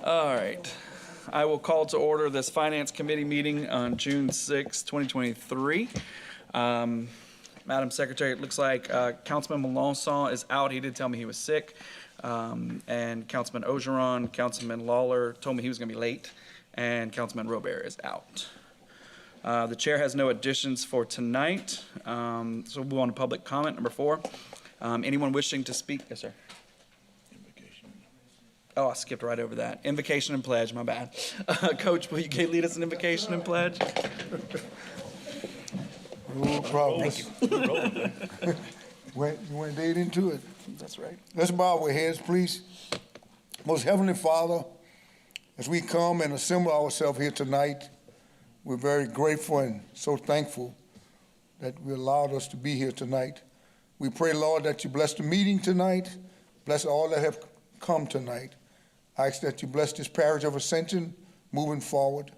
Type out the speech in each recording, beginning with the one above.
All right. I will call to order this Finance Committee meeting on June 6, 2023. Madam Secretary, it looks like Councilman Melanson is out. He did tell me he was sick. And Councilman Ogeron, Councilman Lawler told me he was going to be late. And Councilman Robert is out. The chair has no additions for tonight. So we'll move on to public comment, number 4. Anyone wishing to speak? Yes, sir. Oh, I skipped right over that. Invocation and pledge, my bad. Coach, will you lead us in invocation and pledge? No problem. Thank you. You went dead into it. That's right. Let's bow our heads, please. Most Heavenly Father, as we come and assemble ourselves here tonight, we're very grateful and so thankful that you allowed us to be here tonight. We pray, Lord, that you bless the meeting tonight, bless all that have come tonight. I ask that you bless this parish of Ascension moving forward.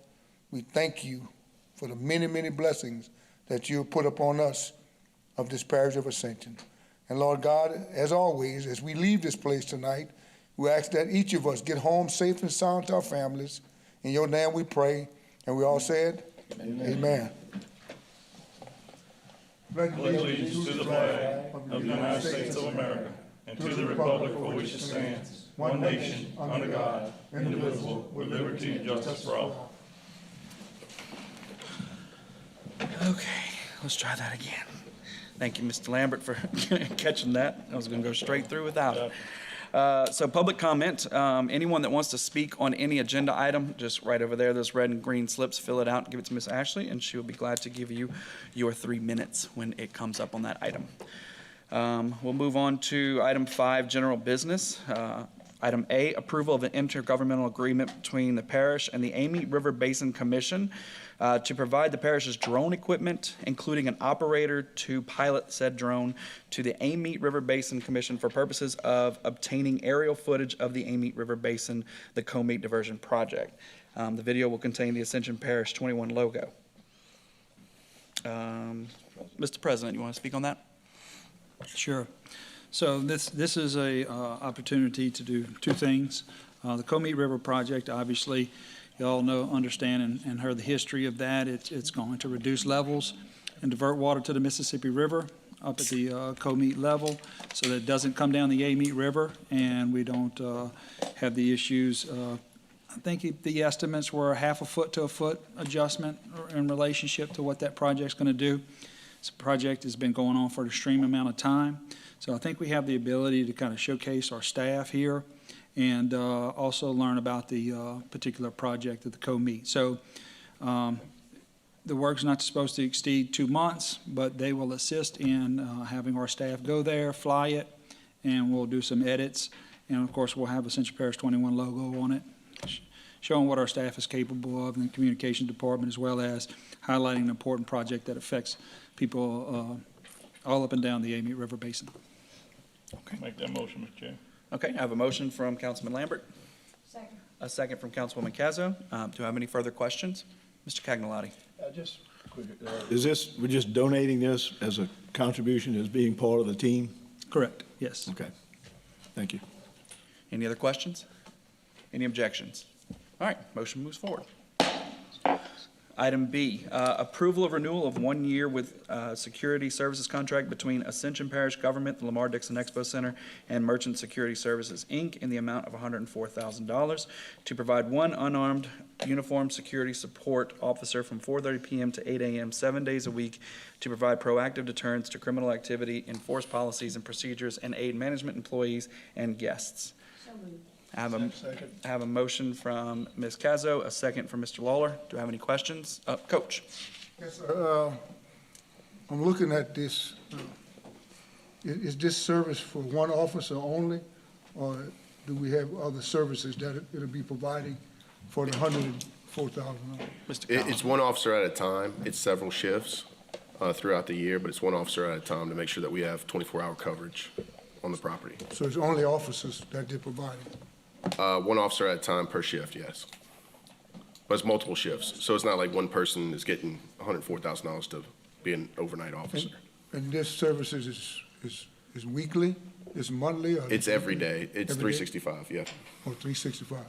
We thank you for the many, many blessings that you have put upon us of this parish of Ascension. And Lord God, as always, as we leave this place tonight, we ask that each of us get home safe and sound to our families. In your name we pray. And we all said, Amen. Amen. Pledge allegiance to the flag of the United States of America and to the republic for which it stands, one nation, under God, indivisible, with liberty and justice for all. Okay, let's try that again. Thank you, Mr. Lambert, for catching that. I was going to go straight through without it. So public comment, anyone that wants to speak on any agenda item, just right over there, those red and green slips, fill it out and give it to Ms. Ashley, and she will be glad to give you your 3 minutes when it comes up on that item. We'll move on to item 5, general business. Item A, approval of an intergovernmental agreement between the parish and the Amite River Basin Commission to provide the parish's drone equipment, including an operator to pilot said drone, to the Amite River Basin Commission for purposes of obtaining aerial footage of the Amite River Basin, the Comite Diversion Project. The video will contain the Ascension Parish 21 logo. Mr. President, you want to speak on that? Sure. So this is a opportunity to do 2 things. The Comite River Project, obviously, you all know, understand, and heard the history of that. It's going to reduce levels and divert water to the Mississippi River up at the Comite level, so that it doesn't come down the Amite River, and we don't have the issues. I think the estimates were 1/2 foot to a foot adjustment in relationship to what that project's going to do. This project has been going on for an extreme amount of time. So I think we have the ability to kind of showcase our staff here and also learn about the particular project at the Comite. So the work's not supposed to exceed 2 months, but they will assist in having our staff go there, fly it, and we'll do some edits. And of course, we'll have Ascension Parish 21 logo on it, showing what our staff is capable of in the communications department, as well as highlighting an important project that affects people all up and down the Amite River Basin. Okay. Make that motion, Mr. Chair. Okay, I have a motion from Councilman Lambert. Second. A second from Councilwoman Cazzo. Do I have any further questions? Mr. Cagnolati. Just quick, is this, we're just donating this as a contribution, as being part of the team? Correct, yes. Okay, thank you. Any other questions? Any objections? All right, motion moves forward. Item B, approval of renewal of 1 year with security services contract between Ascension Parish Government, the Lamar Dixon Expo Center, and Merchant Security Services, Inc. in the amount of $104,000 to provide 1 unarmed uniformed security support officer from 4:30 p.m. to 8 a.m. 7 days a week to provide proactive deterrence to criminal activity, enforce policies and procedures, and aid management employees and guests. So moved. I have a motion from Ms. Cazzo, a second from Mr. Lawler. Do I have any questions? Coach. Yes, sir. I'm looking at this. Is this service for 1 officer only, or do we have other services that it'll be providing for the $104,000? It's 1 officer at a time. It's several shifts throughout the year, but it's 1 officer at a time to make sure that we have 24-hour coverage on the property. So it's only officers that they're providing? 1 officer at a time per shift, yes. But it's multiple shifts, so it's not like one person is getting $104,000 to be an overnight officer. And this service is weekly, it's monthly? Or It's every day. It's every day? 365, yeah. Or 365?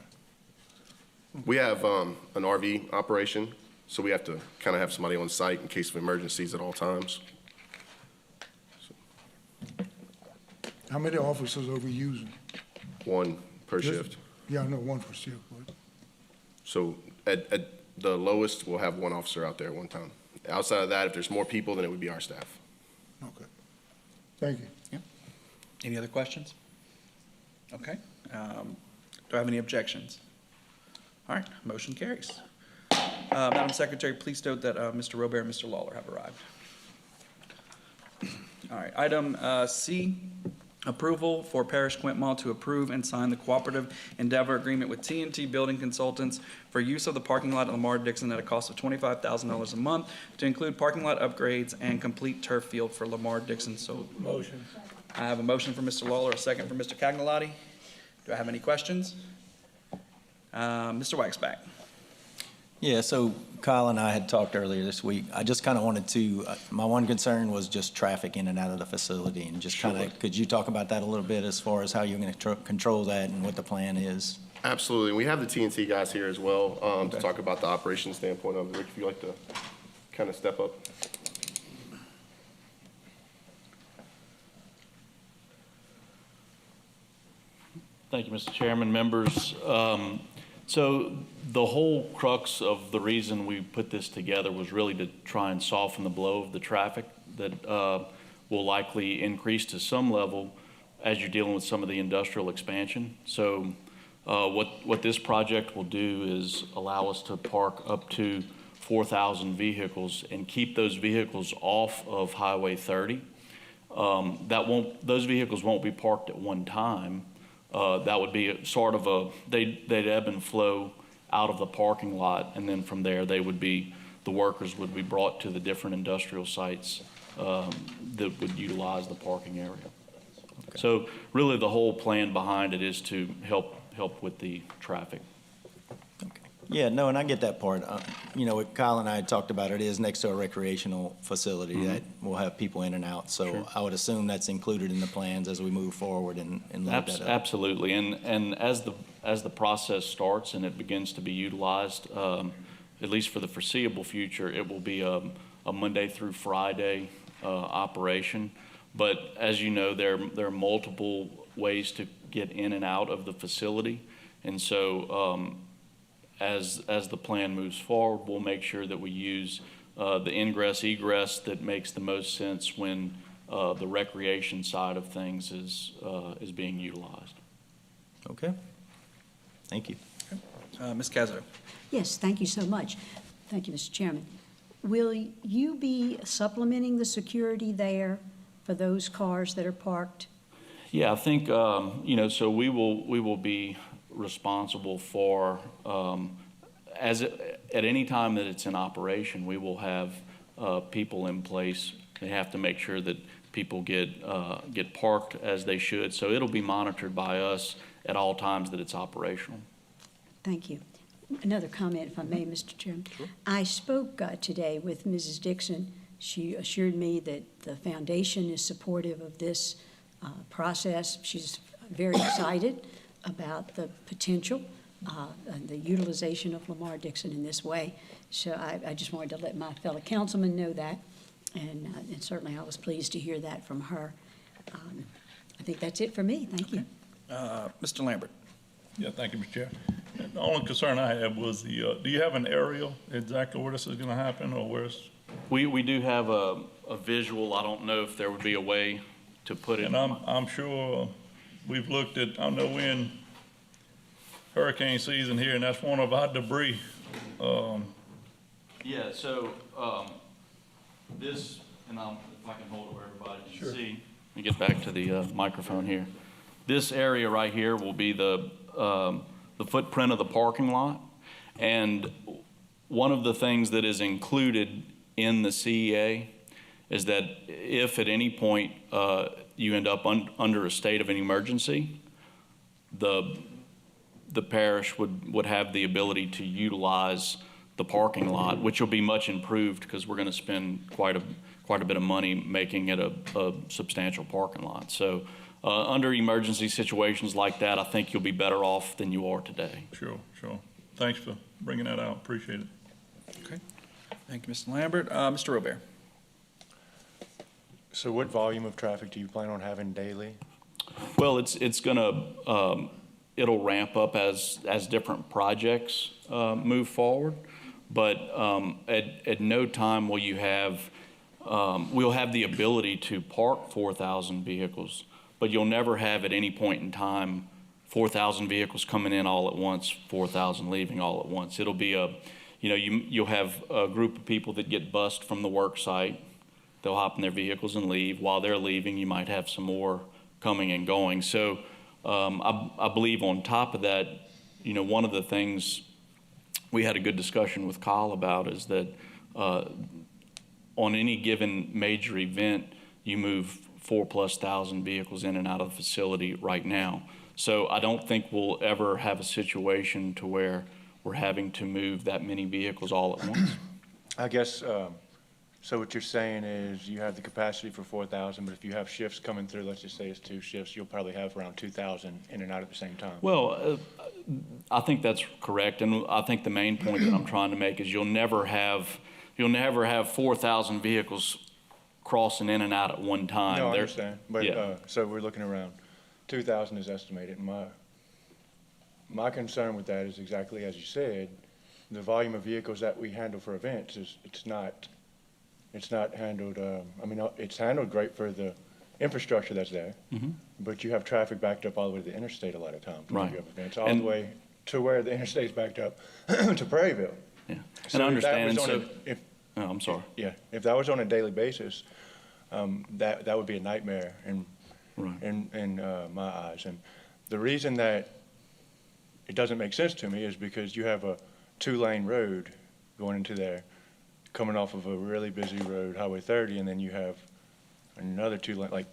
We have an RV operation, so we have to kind of have somebody on site in case of emergencies at all times. How many officers are we using? One per shift. Yeah, I know, one per shift, but So at the lowest, we'll have one officer out there at one time. Outside of that, if there's more people, then it would be our staff. okay. Thank you. Any other questions? Okay. Do I have any objections? All right, motion carries. Madam Secretary, please note that Mr. Robert and Mr. Lawler have arrived. All right, item C, approval for Parish Quint Mall to approve and sign the cooperative endeavor agreement with TNT Building Consultants for use of the parking lot at Lamar Dixon at a cost of $25,000 a month to include parking lot upgrades and complete turf field for Lamar Dixon. So Motion. I have a motion for Mr. Lawler, a second for Mr. Cagnolati. Do I have any questions? Mr. Waxback. Yeah, so Kyle and I had talked earlier this week. I just kind of wanted to, my one concern was just traffic in and out of the facility, and just kind of, could you talk about that a little bit as far as how you're going to control that and what the plan is? Absolutely. We have the TNT guys here as well to talk about the operations standpoint of it. Rick, if you'd like to kind of step up. Thank you, Mr. Chairman, members. So the whole crux of the reason we put this together was really to try and soften the blow of the traffic that will likely increase to some level as you're dealing with some of the industrial expansion. So what this project will do is allow us to park up to 4,000 vehicles and keep those vehicles off of Highway 30. Those vehicles won't be parked at one time. That would be sort of they'd ebb and flow out of the parking lot, and then from there, the workers would be brought to the different industrial sites that would utilize the parking area. Okay. So really, the whole plan behind it is to help with the traffic. Okay. Yeah, no, and I get that part. You know, what Kyle and I had talked about, it is next to a recreational facility that will have people in and out. So Sure. I would assume that's included in the plans as we move forward and load that up. Absolutely, and as the process starts and it begins to be utilized, at least for the foreseeable future, it will be a Monday through Friday operation. But as you know, there are multiple ways to get in and out of the facility, and so as the plan moves forward, we'll make sure that we use the ingress egress that makes the most sense when the recreation side of things is being utilized. Okay. Thank you. Ms. Cazzo. Yes, thank you so much. Thank you, Mr. Chairman. Will you be supplementing the security there for those cars that are parked? Yeah, I think so we will be responsible for at any time that it's in operation, we will have people in place. They have to make sure that people get parked as they should. So it'll be monitored by us at all times that it's operational. Thank you. Another comment, if I may, Mr. Chairman. Sure. I spoke today with Mrs. Dixon. She assured me that the foundation is supportive of this process. She's very excited about the potential and the utilization of Lamar Dixon in this way. So I just wanted to let my fellow councilmen know that, and certainly I was pleased to hear that from her. I think that's it for me. Thank you. Mr. Lambert. Yeah, thank you, Mr. Chair. The only concern I had was do you have an aerial exactly where this is going to happen, or where's? We do have a visual. I don't know if there would be a way to put it. And I'm sure we've looked at, I know we're in hurricane season here, and that's one of our debris. Yeah, so this, and if I can hold it where everybody can see. Let me get back to the microphone here. This area right here will be the footprint of the parking lot. And one of the things that is included in the CEA is that if at any point you end up under a state of an emergency, the parish would have the ability to utilize the parking lot, which will be much improved because we're going to spend quite a bit of money making it a substantial parking lot. So under emergency situations like that, I think you'll be better off than you are today. Sure. thanks for bringing that out. Appreciate it. Okay. Thank you, Mr. Lambert. Mr. Robert? So what volume of traffic do you plan on having daily? Well, it's gonna, it'll ramp up as different projects move forward. But at no time will you have, we'll have the ability to park 4,000 vehicles, but you'll never have at any point in time 4,000 vehicles coming in all at once, 4,000 leaving all at once. It'll be you'll have a group of people that get bused from the work site. They'll hop in their vehicles and leave. While they're leaving, you might have some more coming and going. So I believe on top of that, one of the things we had a good discussion with Kyle about is that on any given major event, you move 4,000+ vehicles in and out of the facility right now. So I don't think we'll ever have a situation to where we're having to move that many vehicles all at once. I guess, so what you're saying is you have the capacity for 4,000, but if you have shifts coming through, let's just say it's 2 shifts, you'll probably have around 2,000 in and out at the same time. Well, I think that's correct, and I think the main point that I'm trying to make is you'll never have 4,000 vehicles crossing in and out at one time. No, I understand, but, yeah. so we're looking around 2,000 is estimated. My concern with that is exactly as you said, the volume of vehicles that we handle for events it's not handled, it's handled great for the infrastructure that's there, but you have traffic backed up all the way to the interstate a lot of times. When Right. you have events, all the way to where the interstate's backed up to Prairieville. Yeah, So and I if that understand. was And on so, a- if- oh, I'm sorry. Yeah, if that was on a daily basis, that would be a nightmare Right. in my eyes. And the reason that it doesn't make sense to me is because you have a 2-lane road going into there, coming off of a really busy road, Highway 30, and then you have another 2-lane,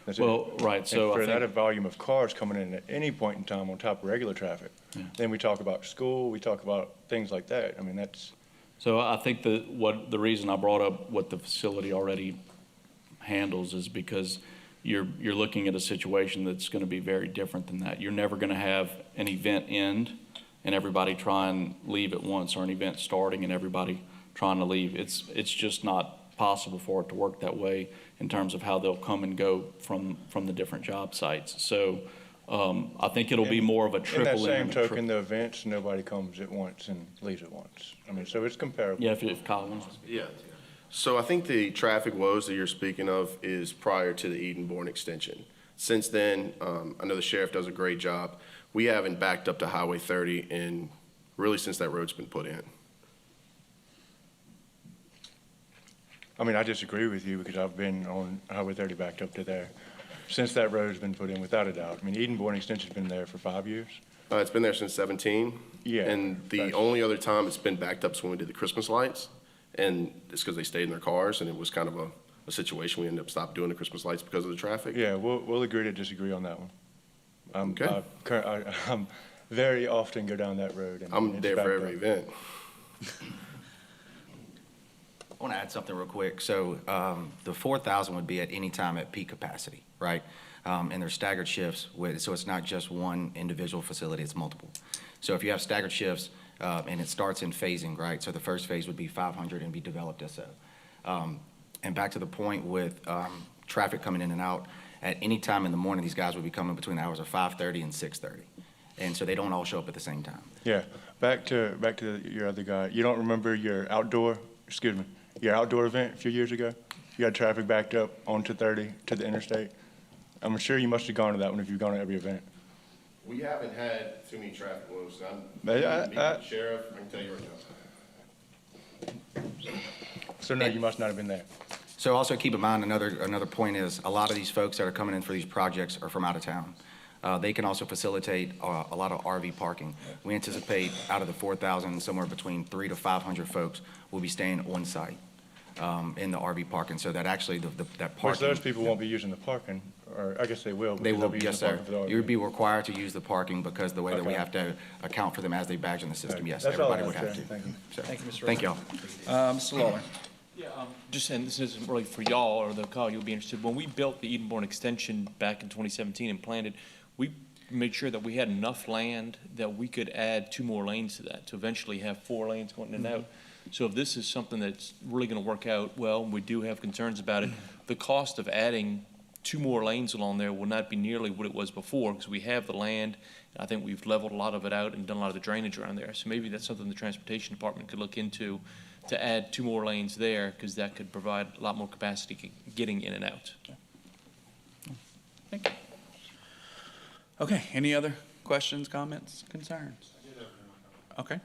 that's it. Well, right, so And I for that think, volume of cars coming in at any point in time on top of regular traffic, then we talk about school, we talk about things like that. I mean, that's, so I think the reason I brought up what the facility already handles is because you're looking at a situation that's going to be very different than that. You're never going to have an event end and everybody try and leave at once, or an event starting and everybody trying to leave. It's just not possible for it to work that way in terms of how they'll come and go from the different job sites. So I think it'll be more of a in that trickle in. same and a token, the events, nobody comes at once and leaves at once. I mean, so it's comparable. Yeah, if Kyle wants to. Yeah. So I think the traffic woes that you're speaking of is prior to the Edenborn extension. Since then, I know the sheriff does a great job. We haven't backed up to Highway 30 in, really since that road's been put in. I mean, I disagree with you because I've been on Highway 30 backed up to there since that road's been put in, without a doubt. I mean, Edenborn Extension's been there for 5 years. It's been there since 17. Yeah, And the that's- only other time it's been backed up is when we did the Christmas lights. And it's because they stayed in their cars, and it was kind of a situation. We ended up stopping doing the Christmas lights because of the traffic. Yeah, we'll agree to disagree on that one. Okay. I'm very often go down that road. And I'm it's there backed for every up. event. I want to add something real quick. So the 4,000 would be at any time at peak capacity, right? And there's staggered shifts, so it's not just one individual facility, it's multiple. So if you have staggered shifts, and it starts in phasing, right? So the first phase would be 500 and be developed as so. And back to the point with traffic coming in and out, at any time in the morning, these guys would be coming between the hours of 5:30 and 6:30. And so they don't all show up at the same time. Yeah, back to your other guy. You don't remember your outdoor event a few years ago? You had traffic backed up onto 30 to the interstate. I'm sure you must have gone to that one if you've gone to every event. We haven't had too many traffic woes. But I- Sheriff, I can tell you right now. So no, you must not have been there. So also keep in mind, another point is, a lot of these folks that are coming in for these projects are from out of town. They can also facilitate a lot of RV parking. We anticipate out of the 4,000, somewhere between 300 to 500 folks will be staying on site in the RV parking, so that actually that Which parking. those people won't be using the parking, or I guess they will. They because they'll will, be yes, using the sir. parking for the You would RV. be required to use the parking because the way that we Okay. have to account for them as they badge in the system, yes, That's all I everybody would have had, to. Thank you. So, Thank you, Mr. Thank y'all. Mr. Lawler? Yeah, just saying, this isn't really for y'all or the call, you'll be interested. When we built the Edenborn extension back in 2017 and planned it, we make sure that we had enough land that we could add 2 more lanes to that, to eventually have 4 lanes going in and out. So if this is something that's really gonna work out well, and we do have concerns about it, the cost of adding 2 more lanes along there will not be nearly what it was before, because we have the land. I think we've leveled a lot of it out and done a lot of the drainage around there. So maybe that's something the transportation department could look into, to add 2 more lanes there, because that could provide a lot more capacity getting in and out. Thank you. Okay, any other questions, comments, concerns? Okay.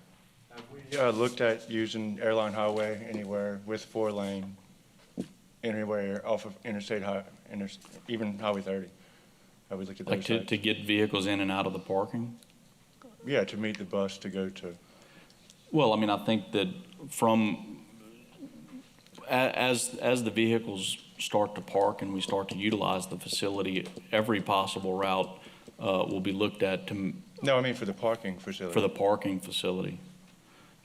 Have we looked at using Airline Highway anywhere with 4-lane, anywhere off of even Highway 30? Have we looked at Like those sites? to get vehicles in and out of the parking? Yeah, to meet the bus to go to. Well, I mean, I think that as the vehicles start to park and we start to utilize the facility, every possible route will be looked at No, I mean for the parking facility. for the parking facility.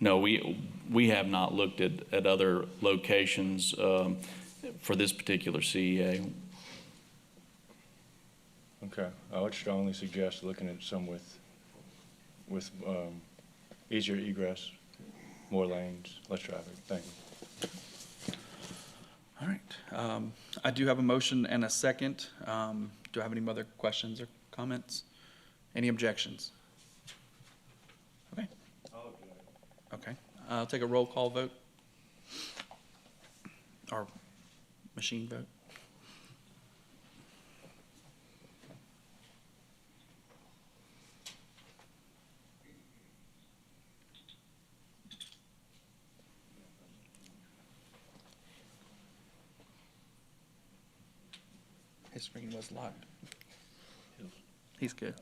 No, we have not looked at other locations for this particular CEA. Okay, I would strongly suggest looking at some with easier egress, more lanes, less traffic. Thank you. All right. I do have a motion and a second. Do I have any other questions or comments? Any objections? Okay. Okay. I'll take a roll call vote. Or machine vote. His screen was locked. He's good.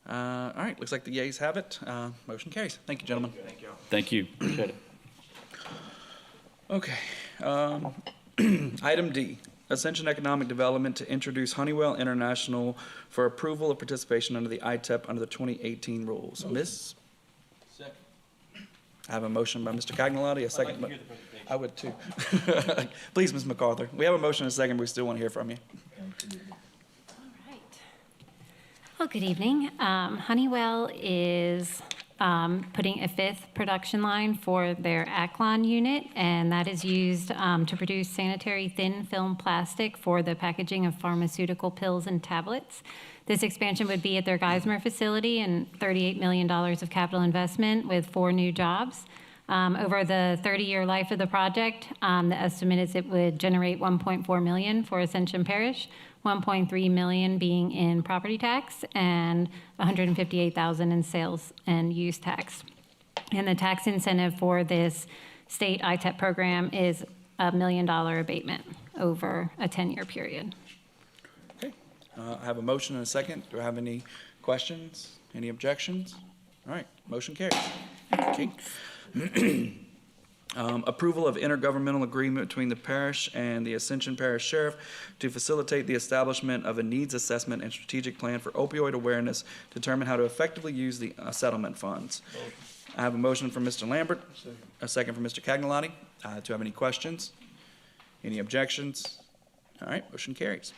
All right, looks like the yeas have it. Motion carries. Thank you, gentlemen. Thank you, appreciate it. Okay. Item D, Ascension Economic Development to introduce Honeywell International for approval of participation under the ITEP under the 2018 rules. Miss? Second. I have a motion by Mr. Cagnalotti, a second. I would too. Please, Ms. MacArthur. We have a motion and a second, but we still want to hear from you. All right. Well, good evening. Honeywell is putting a 5th production line for their Aclon unit, and that is used to produce sanitary thin film plastic for the packaging of pharmaceutical pills and tablets. This expansion would be at their Geismar facility and $38 million of capital investment with 4 new jobs. Over the 30-year life of the project, the estimate is it would generate $1.4 million for Ascension Parish, $1.3 million being in property tax, and $158,000 in sales and use tax. And the tax incentive for this state ITEP program is $1 million abatement over a 10-year period. Okay. I have a motion and a second. Do I have any questions? Any objections? All right, motion carries. Okay. Approval of intergovernmental agreement between the parish and the Ascension Parish Sheriff to facilitate the establishment of a needs assessment and strategic plan for opioid awareness, determine how to effectively use the settlement funds. I have a motion from Mr. Lambert, a second from Mr. Cagnalotti. Do you have any questions? Any objections? All right, motion carries.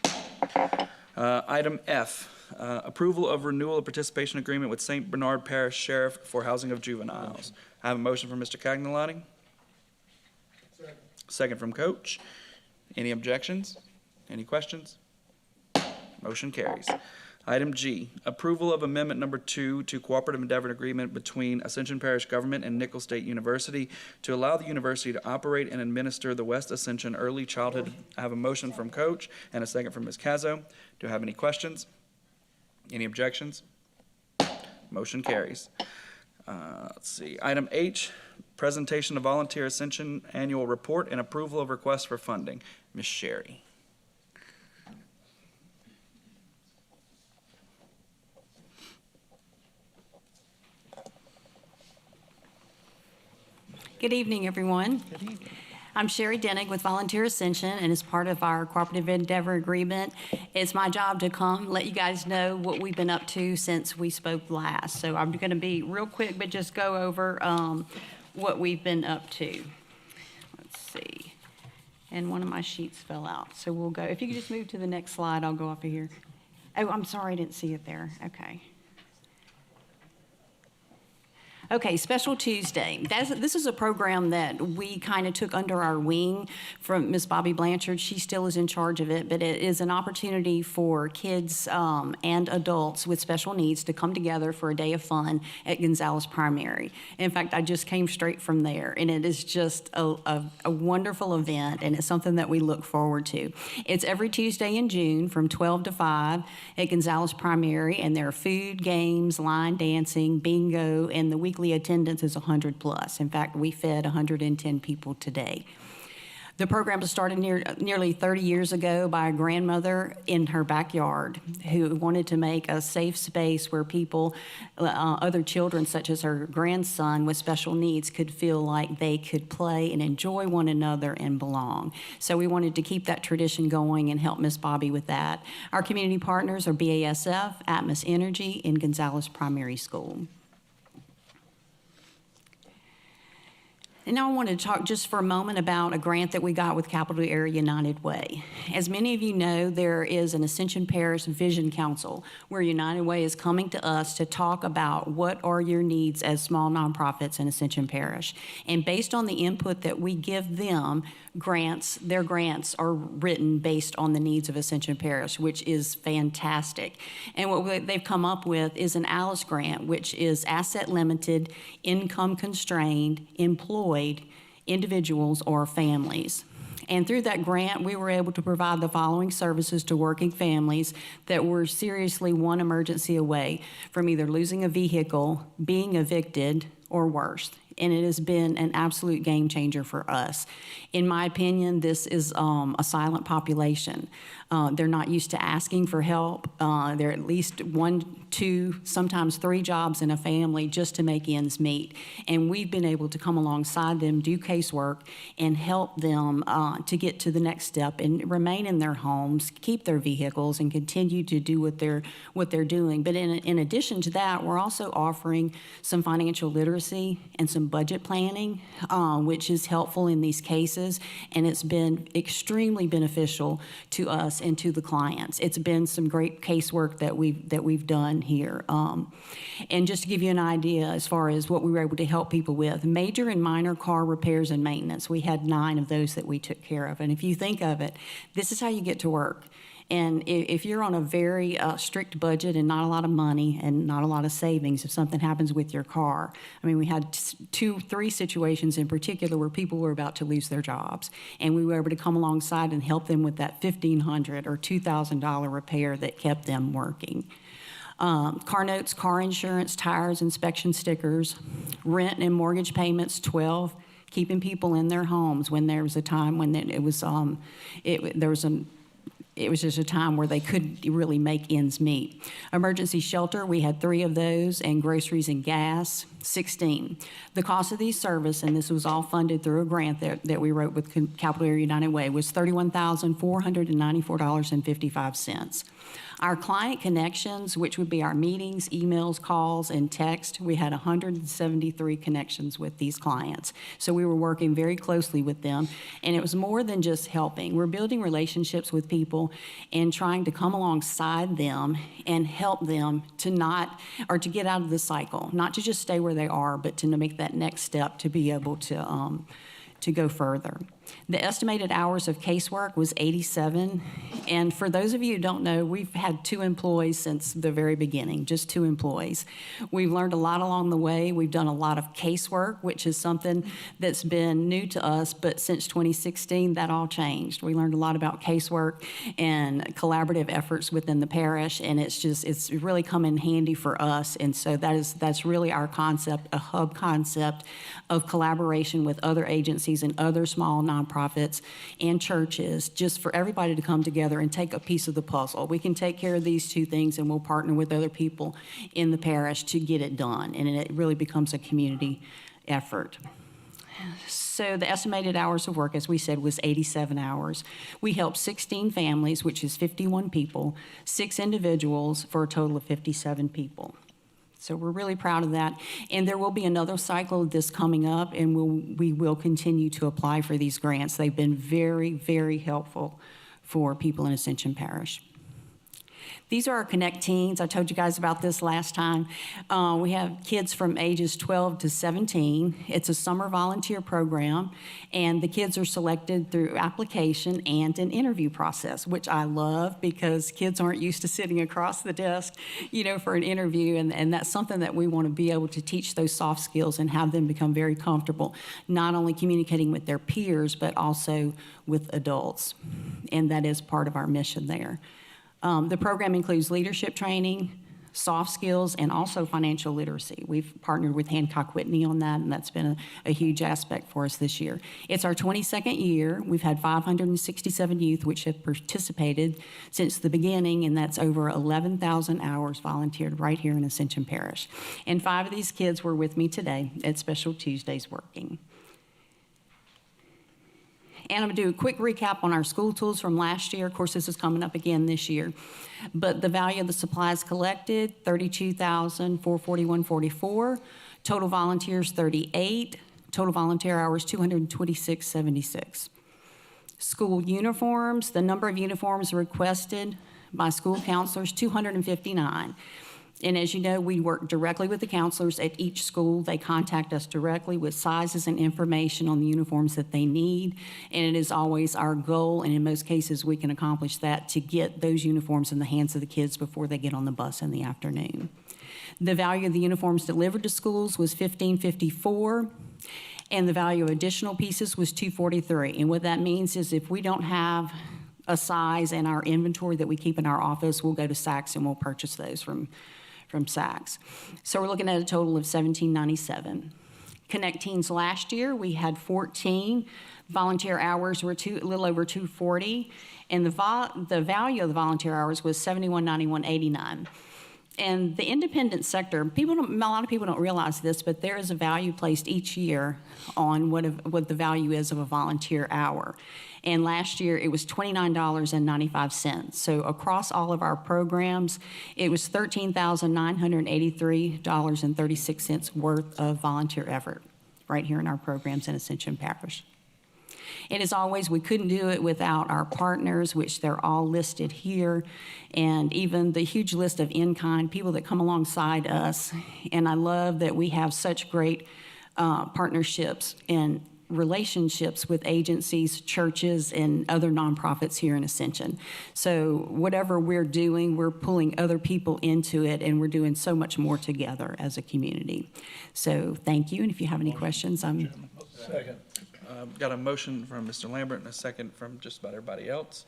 Item F, approval of renewal of participation agreement with St. Bernard Parish Sheriff for housing of juveniles. I have a motion from Mr. Cagnalotti. Second from Coach. Any objections? Any questions? Motion carries. Item G, approval of amendment number 2 to cooperative endeavor agreement between Ascension Parish Government and Nicholls State University to allow the university to operate and administer the West Ascension Early Childhood. I have a motion from Coach and a second from Ms. Cazzo. Do I have any questions? Any objections? Motion carries. Let's see. Item H, presentation of Volunteer Ascension Annual Report and approval of requests for funding. Ms. Sherry. Good evening, everyone. Good evening. I'm Sherry Dennig with Volunteer Ascension, and as part of our cooperative endeavor agreement, it's my job to come let you guys know what we've been up to since we spoke last. So I'm going to be real quick, but just go over what we've been up to. Let's see. And one of my sheets fell out, so we'll go. If you could just move to the next slide, I'll go off of here. Oh, I'm sorry, I didn't see it there. Okay. Okay, Special Tuesday. This is a program that we kind of took under our wing from Miss Bobby Blanchard. She still is in charge of it, but it is an opportunity for kids and adults with special needs to come together for a day of fun at Gonzales Primary. In fact, I just came straight from there, and it is just a wonderful event, and it's something that we look forward to. It's every Tuesday in June from 12 to 5 at Gonzales Primary, and there are food, games, line dancing, bingo, and the weekly attendance is 100 plus. In fact, we fed 110 people today. The program was started nearly 30 years ago by a grandmother in her backyard who wanted to make a safe space where people, other children such as her grandson with special needs, could feel like they could play and enjoy one another and belong. So we wanted to keep that tradition going and help Miss Bobby with that. Our community partners are BASF, Atmos Energy, and Gonzales Primary School. And now I want to talk just for a moment about a grant that we got with Capital Area United Way. As many of you know, there is an Ascension Parish Vision Council where United Way is coming to us to talk about what are your needs as small nonprofits in Ascension Parish. And based on the input that we give them, their grants are written based on the needs of Ascension Parish, which is fantastic. And what they've come up with is an ALICE grant, which is asset limited, income constrained, employed individuals or families. And through that grant, we were able to provide the following services to working families that were seriously one emergency away from either losing a vehicle, being evicted, or worse. And it has been an absolute game changer for us. In my opinion, this is a silent population. They're not used to asking for help. There are at least 1, 2, sometimes 3 jobs in a family just to make ends meet. And we've been able to come alongside them, do casework, and help them to get to the next step and remain in their homes, keep their vehicles, and continue to do what they're doing. But in addition to that, we're also offering some financial literacy and some budget planning, which is helpful in these cases, and it's been extremely beneficial to us and to the clients. It's been some great casework that we've done here. And just to give you an idea as far as what we were able to help people with, major and minor car repairs and maintenance, we had 9 of those that we took care of. And if you think of it, this is how you get to work. And if you're on a very strict budget and not a lot of money and not a lot of savings, if something happens with your car, I mean, we had 2, 3 situations in particular where people were about to lose their jobs. And we were able to come alongside and help them with that $1,500 or $2,000 repair that kept them working. Car notes, car insurance, tires, inspection stickers, rent and mortgage payments, 12, keeping people in their homes when there was a time when it was just a time where they couldn't really make ends meet. Emergency shelter, we had 3 of those, and groceries and gas, 16. The cost of these services, and this was all funded through a grant that we wrote with Capital Area United Way, was $31,494.55. Our client connections, which would be our meetings, emails, calls, and text, we had 173 connections with these clients. So we were working very closely with them, and it was more than just helping. We're building relationships with people and trying to come alongside them and help them to get out of the cycle, not to just stay where they are, but to make that next step to be able to go further. The estimated hours of casework was 87, and for those of you who don't know, we've had 2 employees since the very beginning, just 2 employees. We've learned a lot along the way. We've done a lot of casework, which is something that's been new to us, but since 2016, that all changed. We learned a lot about casework and collaborative efforts within the parish, and it's really come in handy for us, and so that's really our concept, a hub concept of collaboration with other agencies and other small nonprofits and churches, just for everybody to come together and take a piece of the puzzle. We can take care of these 2 things, and we'll partner with other people in the parish to get it done, and it really becomes a community effort. So the estimated hours of work, as we said, was 87 hours. We helped 16 families, which is 51 people, 6 individuals, for a total of 57 people. So we're really proud of that. And there will be another cycle of this coming up, and we will continue to apply for these grants. They've been very, very helpful for people in Ascension Parish. These are our Connect Teens. I told you guys about this last time. We have kids from ages 12 to 17. It's a summer volunteer program, and the kids are selected through application and an interview process, which I love because kids aren't used to sitting across the desk, for an interview, and that's something that we want to be able to teach those soft skills and have them become very comfortable, not only communicating with their peers, but also with adults. And that is part of our mission there. The program includes leadership training, soft skills, and also financial literacy. We've partnered with Hancock Whitney on that, and that's been a huge aspect for us this year. It's our 22nd year. We've had 567 youth which have participated since the beginning, and that's over 11,000 hours volunteered right here in Ascension Parish. And 5 of these kids were with me today at Special Tuesdays working. And I'm going to do a quick recap on our school tools from last year. Of course, this is coming up again this year. But the value of the supplies collected, $32,441.44. Total volunteers, 38. Total volunteer hours, 226.76. School uniforms, the number of uniforms requested by school counselors, 259. And as you know, we work directly with the counselors at each school. They contact us directly with sizes and information on the uniforms that they need. And it is always our goal, and in most cases we can accomplish that, to get those uniforms in the hands of the kids before they get on the bus in the afternoon. The value of the uniforms delivered to schools was $1,554, and the value of additional pieces was $243. And what that means is if we don't have a size in our inventory that we keep in our office, we'll go to Saks and we'll purchase those from Saks. So we're looking at a total of $1,797. Connect Teens last year, we had 14. Volunteer hours were a little over 240, and the value of the volunteer hours was $71.91.89. And the independent sector, a lot of people don't realize this, but there is a value placed each year on what the value is of a volunteer hour. And last year, it was $29.95. So across all of our programs, it was $13,983.36 worth of volunteer effort right here in our programs in Ascension Parish. And as always, we couldn't do it without our partners, which they're all listed here, and even the huge list of in-kind people that come alongside us. And I love that we have such great partnerships and relationships with agencies, churches, and other nonprofits here in Ascension. So whatever we're doing, we're pulling other people into it, and we're doing so much more together as a community. So thank you, and if you have any questions, I'm... Second. Got a motion from Mr. Lambert and a second from just about everybody else.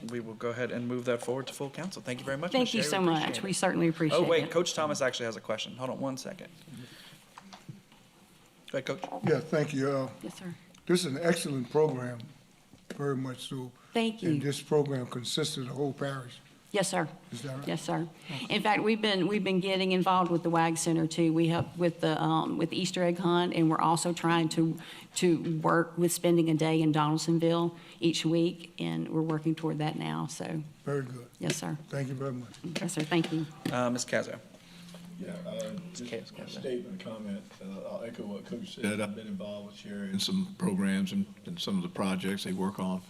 We will go ahead and move that forward to full council. Thank you very much, Ms. Thank you Sherry. so We appreciate much. it. We certainly appreciate it. Oh, wait, Coach Thomas actually has a question. Hold on one second. Go ahead, Coach. Yeah, thank you. Yes, sir. This is an excellent program, very much so. Thank you. And this program consists of the whole parish. Yes, sir. Is that right? Yes, sir. In fact, we've been getting involved with the WAG Center too. We help with the Easter egg hunt, and we're also trying to work with spending a day in Donaldsonville each week, and we're working toward that now. So. Very good. Yes, sir. Thank you very much. Yes, sir. Thank you. Ms. Cazzo. Yeah, just a statement, comment. I'll echo what Coach said. I've been involved with Sherry in some programs and some of the projects they work on.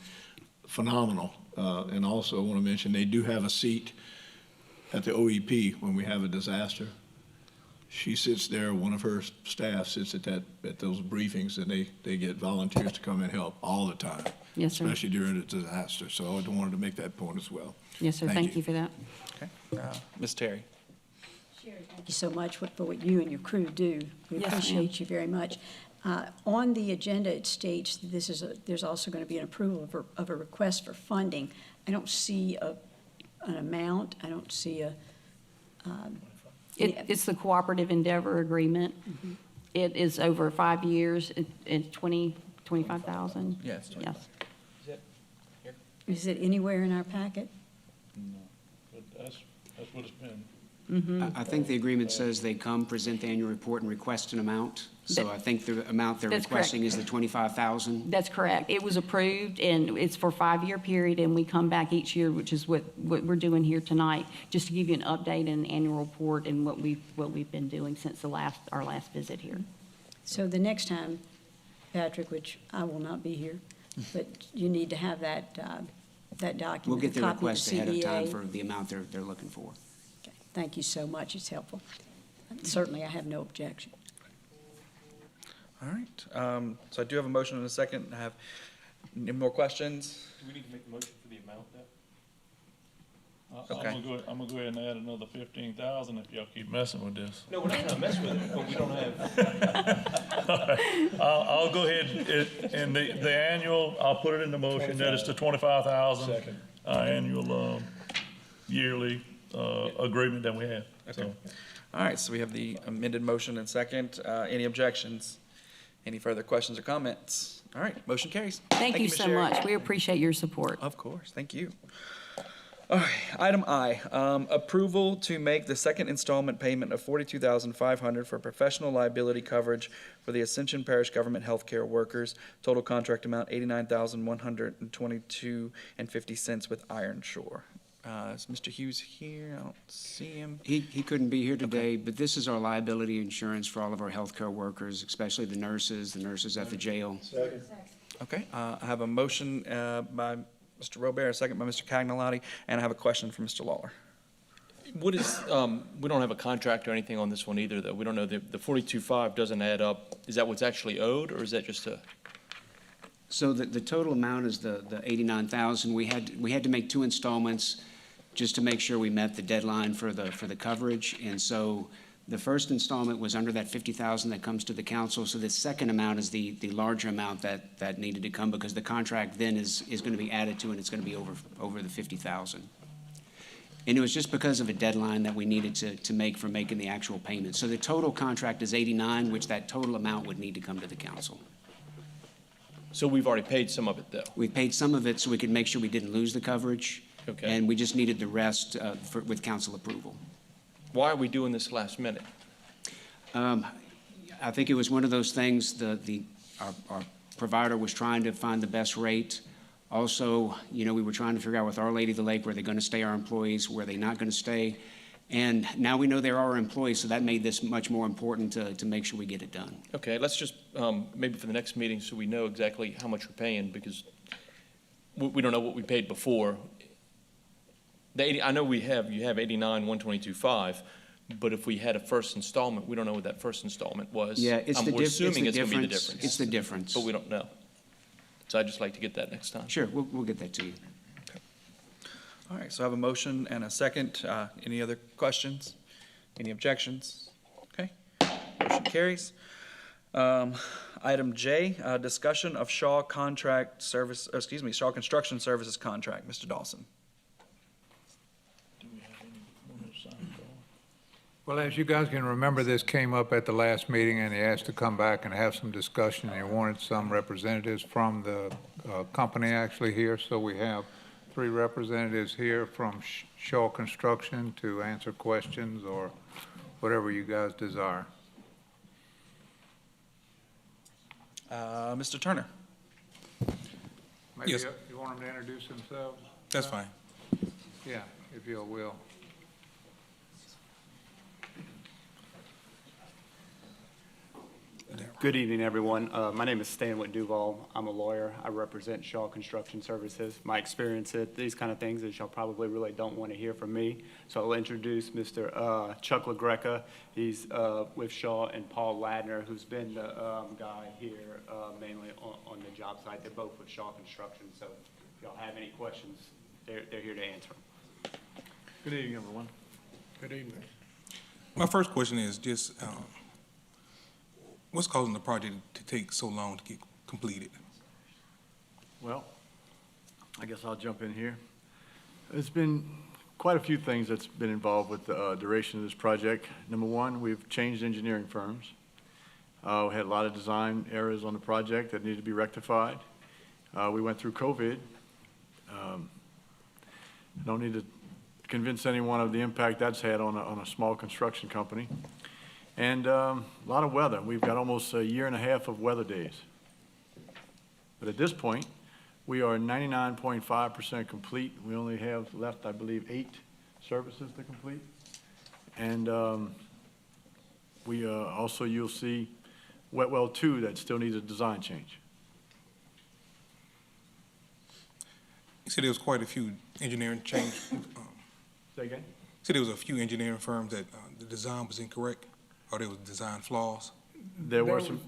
Phenomenal. And also I want to mention they do have a seat at the OEP when we have a disaster. She sits there, one of her staff sits at those briefings, and they get volunteers to come and help all the time. Yes, sir. Especially during a disaster. So I wanted to make that point as well. Yes, sir. Thank you for that. Okay. Ms. Terry. Thank you so much for what you and your crew do. We Yes, ma'am. appreciate you very much. On the agenda, it states that there's also going to be an approval of a request for funding. I don't see an amount. I don't see a. It's the cooperative endeavor agreement. Mm-hmm. It is over 5 years, it's 25,000. Yes. Yes. Is it anywhere in our packet? No, but that's what it's been. I think the agreement says they come, present the annual report, and request an amount. So I think the amount they're That's requesting correct. is the 25,000. That's correct. It was approved, and it's for a 5-year period, and we come back each year, which is what we're doing here tonight, just to give you an update and an annual report and what we've been doing since our last visit here. So the next time, Patrick, which I will not be here, but you need to have that that document. We'll get the the copy of request ahead of time CEA. for the amount they're looking for. Okay, thank you so much, it's helpful. Certainly, I have no objection. All right, so I do have a motion and a second. I have any more questions? Do we need to make a motion for the amount though? Okay. I'm gonna go ahead and add another 15,000 if y'all keep messing with this. No, we're not trying to mess with it, but we don't have. I'll go ahead, and the annual, I'll put it in the motion, that is the 25,000. Annual, yearly, agreement that we have, so. Okay. All right, so we have the amended motion and second. Any objections? Any further questions or comments? All right, motion carries. Thank you Ms. so Sherry. much. We appreciate your support. Of course, thank you. All right, item I, approval to make the second installment payment of $42,500 for professional liability coverage for the Ascension Parish Government Healthcare Workers. Total contract amount $89,122.50 with Iron Shore. Is Mr. Hughes here? I don't see him. He couldn't be here today, but this is our liability insurance for all of our healthcare workers, especially the nurses at the jail. Okay, I have a motion by Mr. Robert, a second by Mr. Cagnolotti, and I have a question from Mr. Lawler. What is, we don't have a contract or anything on this one either, though. We don't know, the 42.5 doesn't add up. Is that what's actually owed, or is that just a? So the total amount is the 89,000. We had to make two installments just to make sure we met the deadline for the coverage. And so the first installment was under that 50,000 that comes to the council. So the second amount is the larger amount that needed to come because the contract then is going to be added to and it's going to be over the 50,000. And it was just because of a deadline that we needed to make for making the actual payment. So the total contract is 89, which that total amount would need to come to the council. So we've already paid some of it, though? We paid some of it so we could make sure we didn't lose the coverage. Okay. And we just needed the rest with council approval. Why are we doing this last minute? I think it was one of those things, our provider was trying to find the best rate. Also, we were trying to figure out with Our Lady of the Lake, were they going to stay our employees, were they not going to stay? And now we know they're our employees, so that made this much more important to make sure we get it done. Okay, let's just, maybe for the next meeting, so we know exactly how much we're paying, because we don't know what we paid before. I know you have 89,122.5, but if we had a first installment, we don't know what that first installment was. Yeah, We're assuming it's going to be the difference. difference. It's the difference. But we don't know. So I'd just like to get that next time. Sure, we'll get that to you. All right, so I have a motion and a second. Any other questions? Any objections? Okay, motion carries. Item J, discussion of Shaw Construction Services contract. Mr. Dawson. Do we have anyone who's signed for? Well, as you guys can remember, this came up at the last meeting, and they asked to come back and have some discussion. They wanted some representatives from the company actually here, so we have 3 representatives here from Shaw Construction to answer questions or whatever you guys desire. Mr. Turner. Maybe Yes. you want them to introduce themselves? That's fine. Yeah, if you will. Good evening, everyone. My name is Stanley Duval. I'm a lawyer. I represent Shaw Construction Services. My experience at these kind of things is y'all probably really don't want to hear from me. So I'll introduce Mr. Chuck LaGreca. He's with Shaw, and Paul Ladner, who's been the guy here mainly on the job site. They're both with Shaw Construction. So if y'all have any questions, they're here to answer them. Good evening, everyone. Good evening. My first question is just, what's causing the project to take so long to get completed? Well, I guess I'll jump in here. There's been quite a few things that's been involved with the duration of this project. Number one, we've changed engineering firms. We had a lot of design errors on the project that needed to be rectified. We went through COVID. I don't need to convince anyone of the impact that's had on a small construction company. And a lot of weather. We've got almost a year and a half of weather days. But at this point, we are 99.5% complete. We only have left, I believe, 8 services to complete. And we also, you'll see Wet Well 2 that still needs a design change. You said there was quite a few engineering change. Say again? You said there was a few engineering firms that the design was incorrect, or there was design flaws. There were some,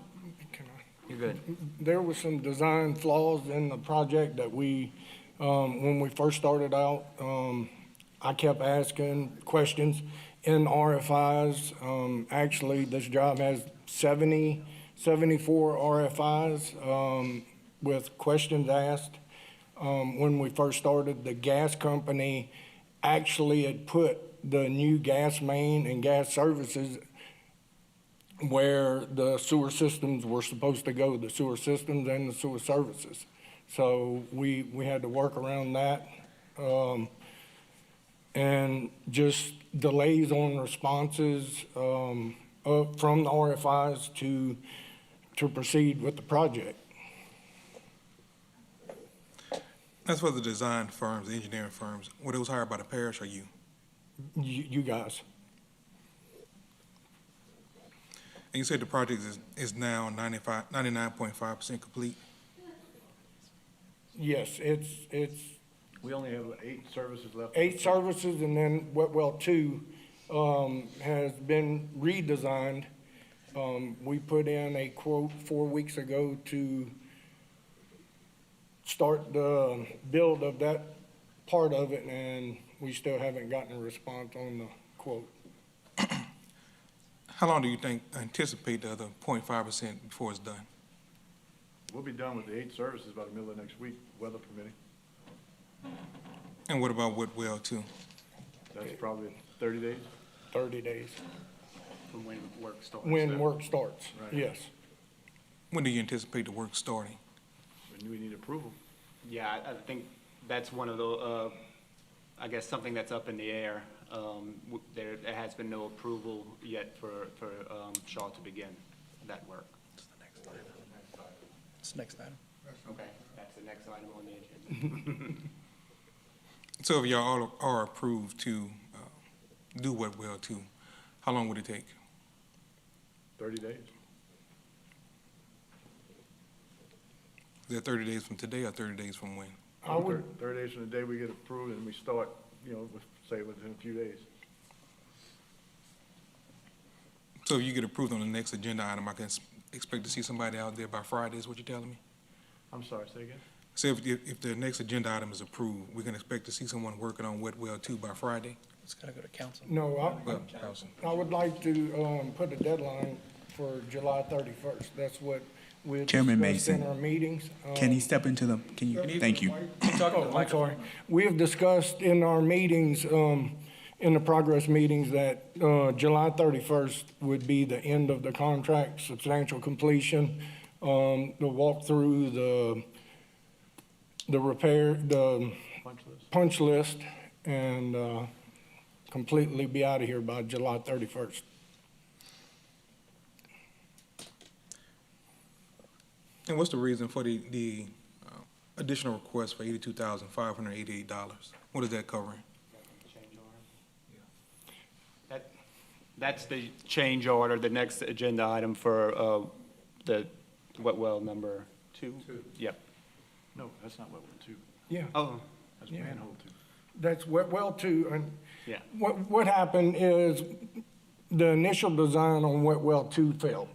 You're good. There were some design flaws in the project that we, when we first started out, I kept asking questions in RFIs. Actually, this job has 74 RFIs with questions asked. When we first started, the gas company actually had put the new gas main and gas services where the sewer systems were supposed to go, the sewer systems and the sewer services. So we had to work around that. And just delays on responses from the RFIs to proceed with the project. As for the design firms, the engineering firms, were those hired by the parish or you? You guys. And you said the project is now 99.5% complete? Yes, it's we only have 8 services left. 8 services, and then Wetwell 2 has been redesigned. We put in a quote 4 weeks ago to start the build of that part of it, and we still haven't gotten a response on the quote. How long do you anticipate the other 0.5% before it's done? We'll be done with the 8 services by the middle of next week, weather permitting. And what about Whitwell too? That's probably 30 days. 30 days. From when work starts. When work starts, Right. yes. When do you anticipate the work starting? When we need approval. Yeah, I think that's one of the, I guess, something that's up in the air. There has been no approval yet for Shaw to begin that work. It's next item. Okay, that's the next item on the agenda. So if y'all all are approved to do Whitwell too, how long would it take? 30 days. Is that 30 days from today or 30 days from when? I would, 30 days from the day we get approved and we start, say within a few days. So if you get approved on the next agenda item, I can expect to see somebody out there by Friday, is what you're telling me? I'm sorry, say again? So if the next agenda item is approved, we can expect to see someone working on Whitwell 2 by Friday? It's gotta go to council. no, Well, I would like to put a deadline for July 31st. That's what we Chairman discussed in Mason. our meetings. Can he step into them? Can you? Thank you. Oh, I'm sorry. We have discussed in our meetings, in the progress meetings, that July 31st would be the end of the contract, substantial completion, the walkthrough, the repair, the punch list, and completely be out of here by July 31st. And what's the reason for the additional request for $82,588? What is that covering? That's the change order, the next agenda item for the Wetwell number 2? Yep. No, that's not what we're 2. Yeah. Oh, That's Yeah. manhole 2. That's Wetwell 2, and yeah. what happened is the initial design on Wetwell 2 failed.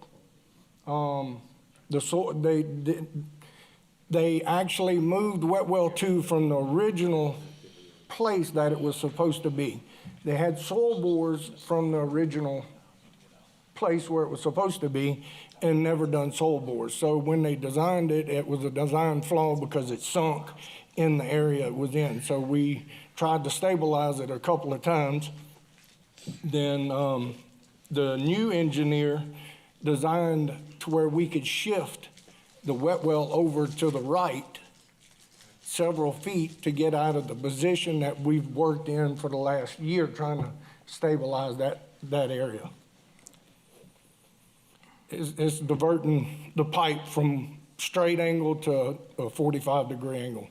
They actually moved Wetwell 2 from the original place that it was supposed to be. They had soil bores from the original place where it was supposed to be and never done soil bores. So when they designed it, it was a design flaw because it sunk in the area it was in. So we tried to stabilize it a couple of times. Then the new engineer designed to where we could shift the wet well over to the right several feet to get out of the position that we've worked in for the last year trying to stabilize that area. It's diverting the pipe from straight angle to a 45-degree angle.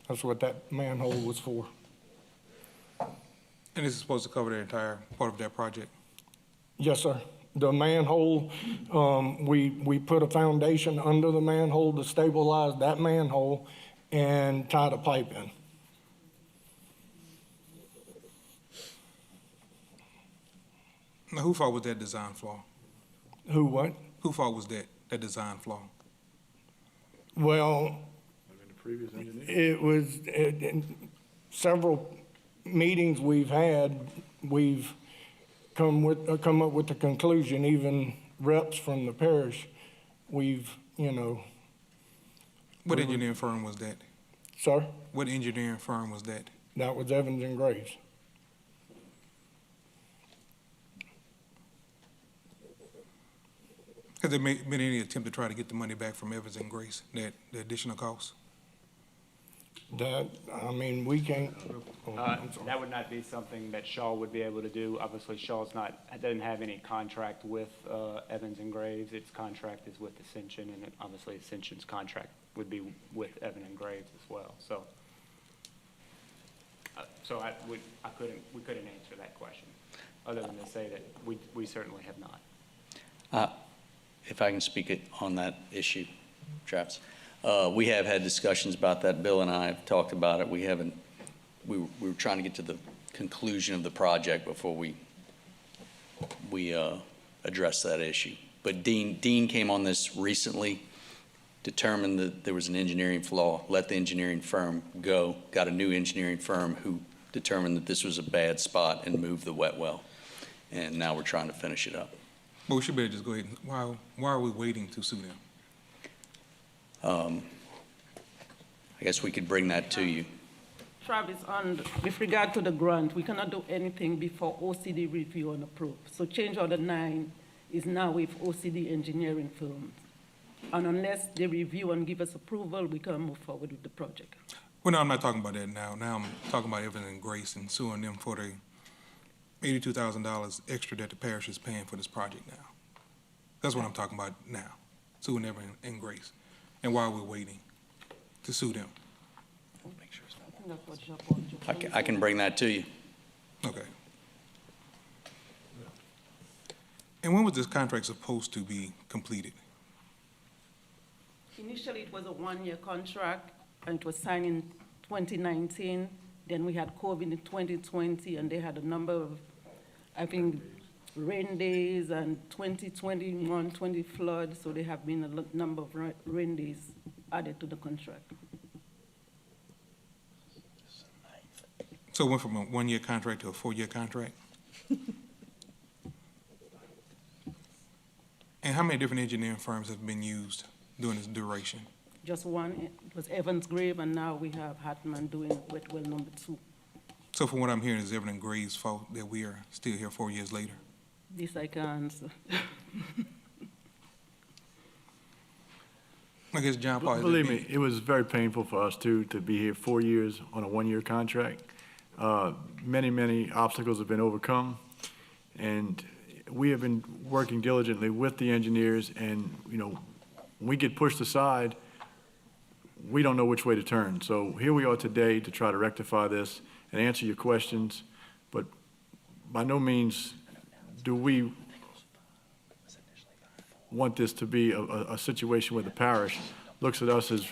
That's what that manhole was for. And this is supposed to cover the entire part of that project? Yes, sir. The manhole, we put a foundation under the manhole to stabilize that manhole, and tie the pipe in. Now, who fault was that design flaw? Who what? Who fault was that design flaw? Well, it was, in several meetings we've had, we've come up with the conclusion, even reps from the parish, we've, What engineering firm was that? Sir? What engineering firm was that? That was Evans and Graves. Has there been any attempt to try to get the money back from Evans and Grace, the additional costs? We can't. That would not be something that Shaw would be able to do. Obviously, doesn't have any contract with Evans and Graves. Its contract is with Ascension, and obviously Ascension's contract would be with Evans and Graves as well. So, we couldn't answer that question, other than to say that we certainly have not. If I can speak on that issue, Travis. We have had discussions about that. Bill and I have talked about it. We were trying to get to the conclusion of the project before we addressed that issue. But Dean came on this recently, determined that there was an engineering flaw, let the engineering firm go, got a new engineering firm who determined that this was a bad spot and moved the wet well. And now we're trying to finish it up. Well, we should better just go ahead. Why are we waiting to sue them? I guess we could bring that to you. Travis, with regard to the grant, we cannot do anything before OCD review and approve. So change order 9 is now with OCD engineering firms. And unless they review and give us approval, we can't move forward with the project. Well, no, I'm not talking about that now. Now I'm talking about Evans and Grace and suing them for the $82,000 extra that the parish is paying for this project now. That's what I'm talking about now, suing Evans and Grace. And why we're waiting to sue them. I can bring that to you. Okay. And when was this contract supposed to be completed? Initially, it was a one-year contract, and it was signed in 2019. Then we had COVID in 2020, and they had a number of, I think, rain days and 2021, 20 floods, so there have been a number of rain days added to the contract. So it went from a one-year contract to a 4-year contract? And how many different engineering firms have been used during this duration? Just one, it was Evans Grave, and now we have Hartman doing wet well number 2. So from what I'm hearing, is Evans and Graves' fault that we are still here 4 years later? This I can answer. I guess John Paul. Believe me, it was very painful for us too, to be here 4 years on a one-year contract. Many obstacles have been overcome, and we have been working diligently with the engineers, and, when we get pushed aside, we don't know which way to turn. So here we are today to try to rectify this and answer your questions, but by no means do we want this to be a situation where the parish looks at us as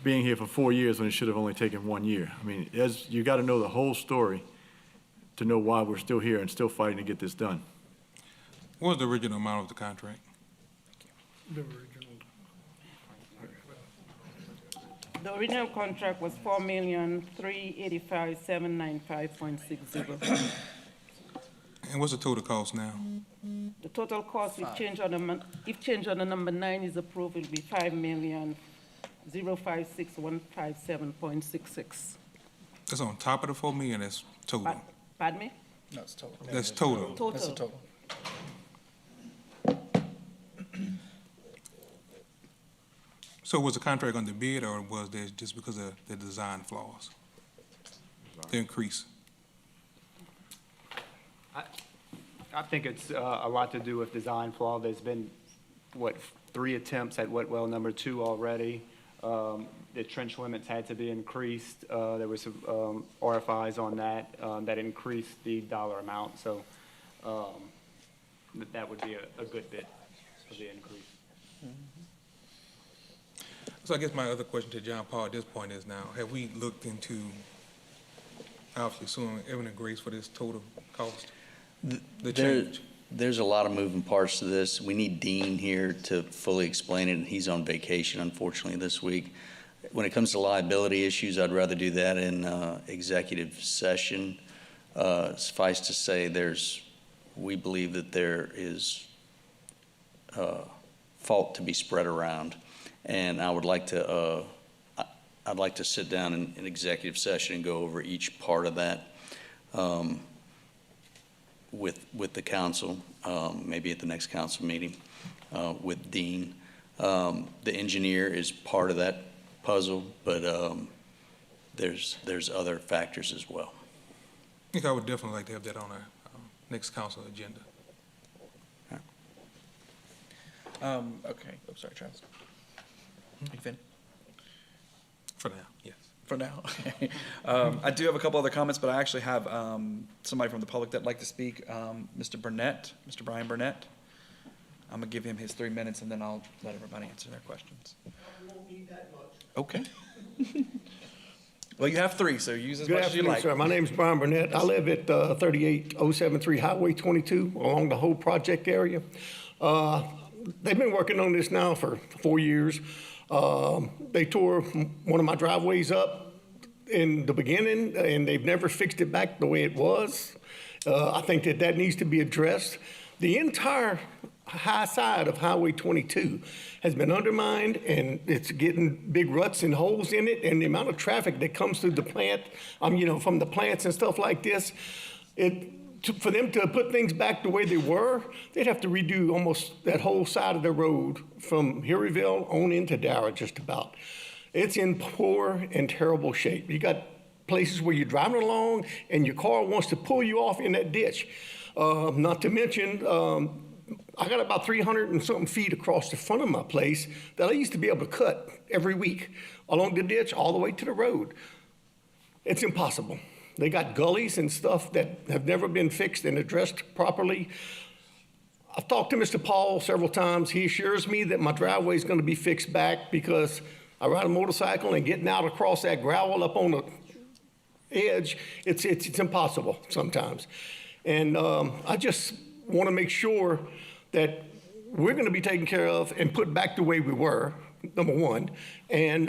being here for 4 years when it should have only taken 1 year. I mean, you got to know the whole story to know why we're still here and still fighting to get this done. What was the original amount of the contract? The original contract was $4,385,795.60. And what's the total cost now? The total cost, if change order number 9 is approved, will be $5,056,157.66. That's on top of the 4 million, that's total? Pardon me? No, it's total. That's total? That's the total. So was the contract under bid, or was that just because of the design flaws? The increase? I think it's a lot to do with design flaw. There's been, 3 attempts at wet well number 2 already. The trench limits had to be increased. There was some RFIs on that that increased the dollar amount. So that would be a good bit of the increase. So I guess my other question to John Paul at this point is now, have we looked into obviously suing Evan and Grace for this total cost? The change? There's a lot of moving parts to this. We need Dean here to fully explain it, and he's on vacation, unfortunately, this week. When it comes to liability issues, I'd rather do that in executive session. Suffice to say, we believe that there is fault to be spread around, and I would like to, I'd like to sit down in executive session and go over each part of that with the council, maybe at the next council meeting with Dean. The engineer is part of that puzzle, but there's other factors as well. I think I would definitely like to have that on our next council agenda. Okay, I'm sorry, Travis. You finished? For now, yes. For now, okay. I do have a couple other comments, but I actually have somebody from the public that'd like to speak. Mr. Burnett, Mr. Brian Burnett. I'm gonna give him his 3 minutes, and then I'll let everybody answer their questions. I won't need that much. Okay. Well, you have 3, so use as Good much as you afternoon, like. sir. My name's Brian Burnett. I live at 38073 Highway 22 along the whole project area. They've been working on this now for 4 years. They tore one of my driveways up in the beginning, and they've never fixed it back the way it was. I think that needs to be addressed. The entire high side of Highway 22 has been undermined, and it's getting big ruts and holes in it, and the amount of traffic that comes through the plant, from the plants and stuff like this, for them to put things back the way they were, they'd have to redo almost that whole side of the road from Harryville on into Dara just about. It's in poor and terrible shape. You got places where you're driving along and your car wants to pull you off in that ditch. Not to mention, I got about 300 and something feet across the front of my place that I used to be able to cut every week along the ditch all the way to the road. It's impossible. They got gullies and stuff that have never been fixed and addressed properly. I've talked to Mr. Paul several times. He assures me that my driveway is going to be fixed back because I ride a motorcycle and getting out across that gravel up on the edge, it's impossible sometimes. And I just want to make sure that we're going to be taken care of and put back the way we were, number one. And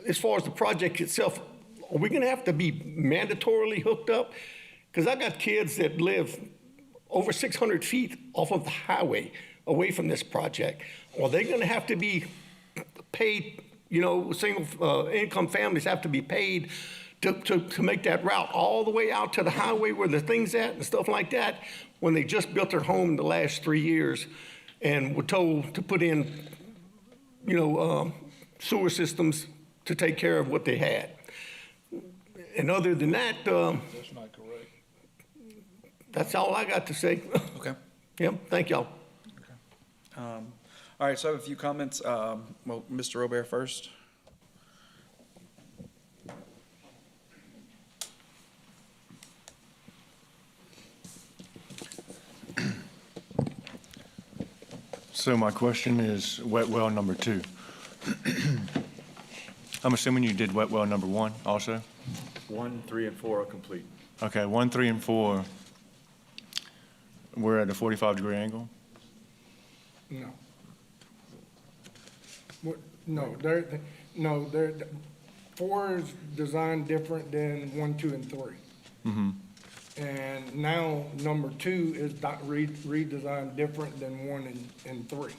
as far as the project itself, are we going to have to be mandatorily hooked up? Because I got kids that live over 600 feet off of the highway away from this project. Are they going to have to be paid, single income families have to be paid to make that route all the way out to the highway where the thing's at and stuff like that when they just built their home in the last 3 years and were told to put in, sewer systems to take care of what they had. And other than that, That's not correct. that's all I got to say. Okay. Yep, thank y'all. All right, so I have a few comments. Mr. Robert first. So my question is wet well number 2. I'm assuming you did wet well number 1 also? 1, 3, and 4 are complete. Okay, 1, 3, and 4, we're at a 45-degree angle? No. No, they're, 4 is designed different than 1, 2, and 3. Mm-hmm. And now number 2 is redesigned different than 1 and 3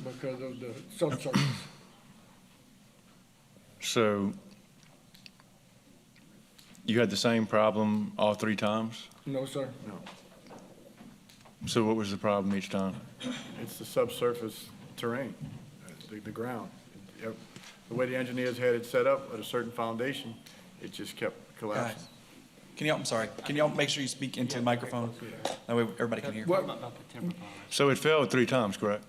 because of the subsurface. So you had the same problem all 3 times? No, sir. No. So what was the problem each time? It's the subsurface terrain, the ground. The way the engineers had it set up at a certain foundation, it just kept collapsing. Guys, can y'all make sure you speak into the microphone? That way everybody can hear. So it failed 3 times, correct?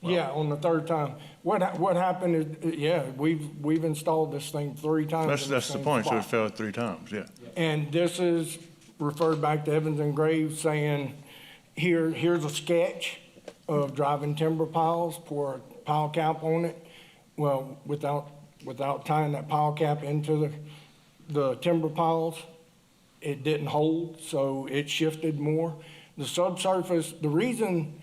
Yeah, on the 3rd time. What happened is, we've installed this thing 3 times. That's the point, so it spot. failed 3 times, yeah. And this is referred back to Evans and Graves saying, here's a sketch of driving timber piles, pour a pile cap on it. well, without tying that pile cap into the timber piles, it didn't hold, so it shifted more. The subsurface, the reason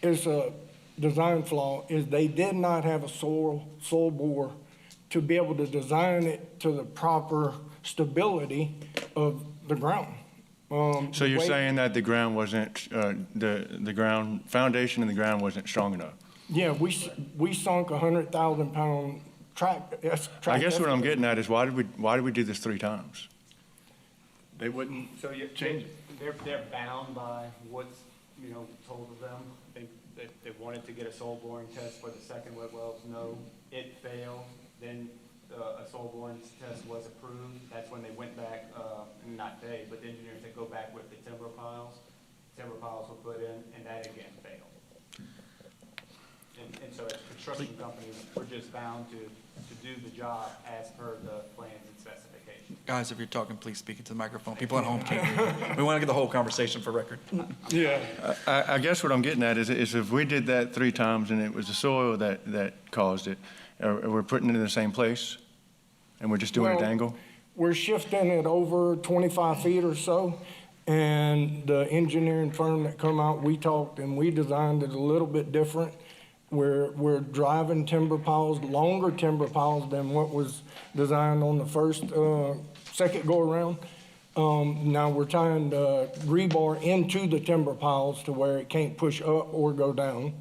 it's a design flaw is they did not have a soil bore to be able to design it to the proper stability of the ground. So you're saying that the ground wasn't, the ground, foundation in the ground wasn't strong enough? Yeah, we sunk 100,000-pound track. I guess what I'm getting at is why did we do this 3 times? They wouldn't change it. They're bound by what's, told of them. I think that they wanted to get a soil boring test for the second wet wells. No, it failed. Then a soil boring test was approved. That's when they went back, not they, but the engineers, they go back with the timber piles. Timber piles were put in, and that again failed. And so as construction companies, we're just bound to do the job as per the plans and specifications. Guys, if you're talking, please speak into the microphone. People at home can't hear you. We want to get the whole conversation for record. Yeah. I guess what I'm getting at is if we did that 3 times and it was the soil that caused it, we're putting it in the same place and we're just doing it at angle? We're shifting it over 25 feet or so, and the engineering firm that come out, we talked and we designed it a little bit different. We're driving timber piles, longer timber piles than what was designed on the second go around. Now we're tying the rebar into the timber piles to where it can't push up or go down.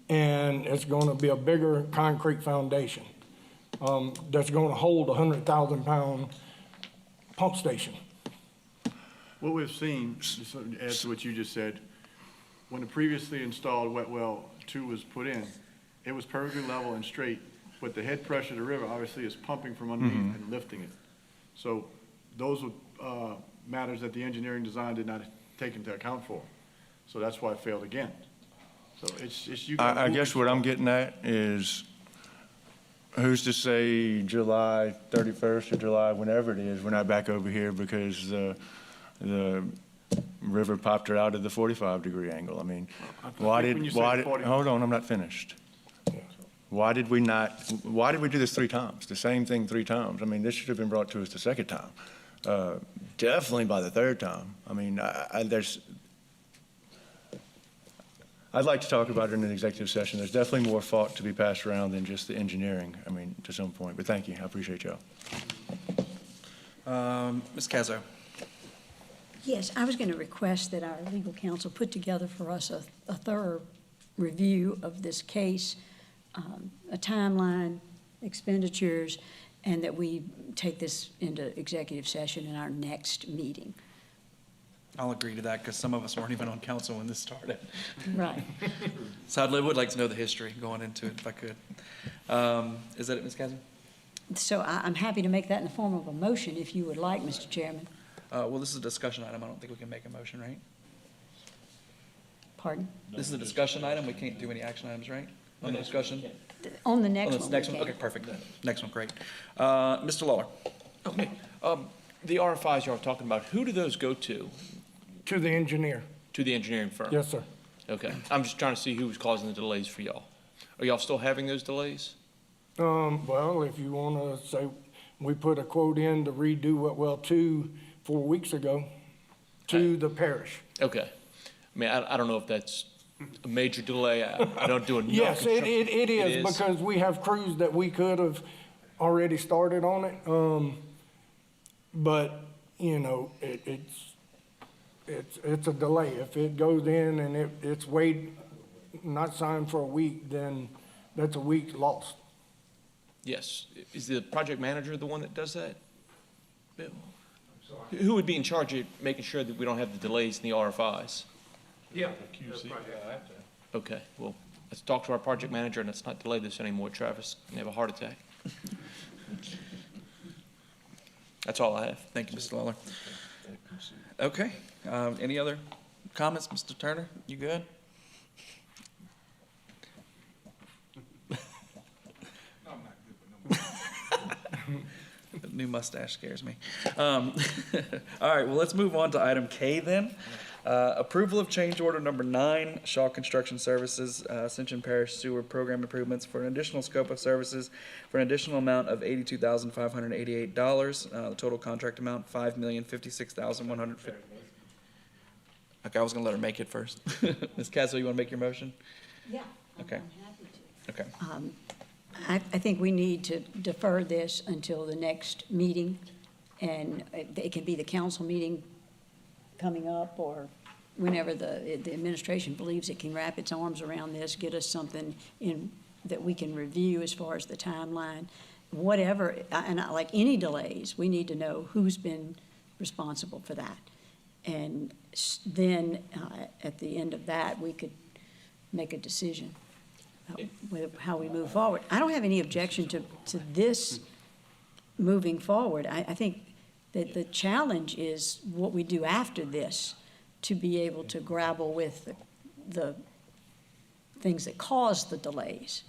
And it's gonna be a bigger concrete foundation that's gonna hold a 100,000-pound pump station. What we've seen, just to add to what you just said, when the previously installed wet well 2 was put in, it was perfectly level and straight, but the head pressure of the river obviously is pumping from underneath and lifting it. So those were matters that the engineering design did not take into account for. So that's why it failed again. So it's you guys. I guess what I'm getting at is who's to say July 31st or July, whenever it is, we're not back over here because the river popped her out at the 45-degree angle. I mean, hold on, I'm not finished. Why did we do this 3 times? The same thing 3 times? I mean, this should have been brought to us the second time. Definitely by the 3rd time. I mean, I'd like to talk about it in an executive session. There's definitely more thought to be passed around than just the engineering, I mean, to some point. But thank you, I appreciate y'all. Ms. Cazzo. Yes, I was going to request that our legal counsel put together for us a thorough review of this case, a timeline, expenditures, and that we take this into executive session in our next meeting. I'll agree to that because some of us weren't even on council when this started. Right. So I would like to know the history going into it if I could. Is that it, Ms. Cazzo? So I'm happy to make that in the form of a motion if you would like, Mr. Chairman. Well, this is a discussion item. I don't think we can make a motion, right? Pardon? This is a discussion item. We can't do any action items, right? On the discussion? On the next Oh, one. that's the next one? Okay, perfect. Next one, great. Mr. Lawler. Okay. The RFIs y'all are talking about, who do those go to? To the engineer. To the engineering firm? Yes, sir. Okay. I'm just trying to see who was causing the delays for y'all. Are y'all still having those delays? Well, if you want to say, we put a quote in to redo wet well 2 4 weeks ago to the parish. Okay. I mean, I don't know if that's a major delay. I don't do enough. Yes, it is, is because we have crews that we could have already started on it. But, you know, it's a delay. If it goes in and it's not signed for a week, then that's a week lost. Yes. Is the project manager the one that does that? Bill? Who would be in charge of making sure that we don't have the delays in the RFIs? Yeah. Okay, well, let's talk to our project manager and let's not delay this anymore. Travis can have a heart attack. That's all I have. Thank you, Mr. Lawler. Okay, any other comments, Mr. Turner? You good? The new mustache scares me. All right, well, let's move on to item K then. Approval of change order number 9, Shaw Construction Services, Ascension Parish Sewer Program Improvements for an additional scope of services for an additional amount of $82,588. The total contract amount, $5,056,150. Okay, I was gonna let her make it first. Ms. Castle, you wanna make your motion? Yeah. Okay. Okay. I think we need to defer this until the next meeting, and it can be the council meeting coming up, or whenever the administration believes it can wrap its arms around this, get us something in, that we can review as far as the timeline. Whatever, like any delays, we need to know who's been responsible for that. And then, at the end of that, we could make a decision with how we move forward. I don't have any objection to this moving forward. I think that the challenge is what we do after this, to be able to grapple with the things that cause the delays.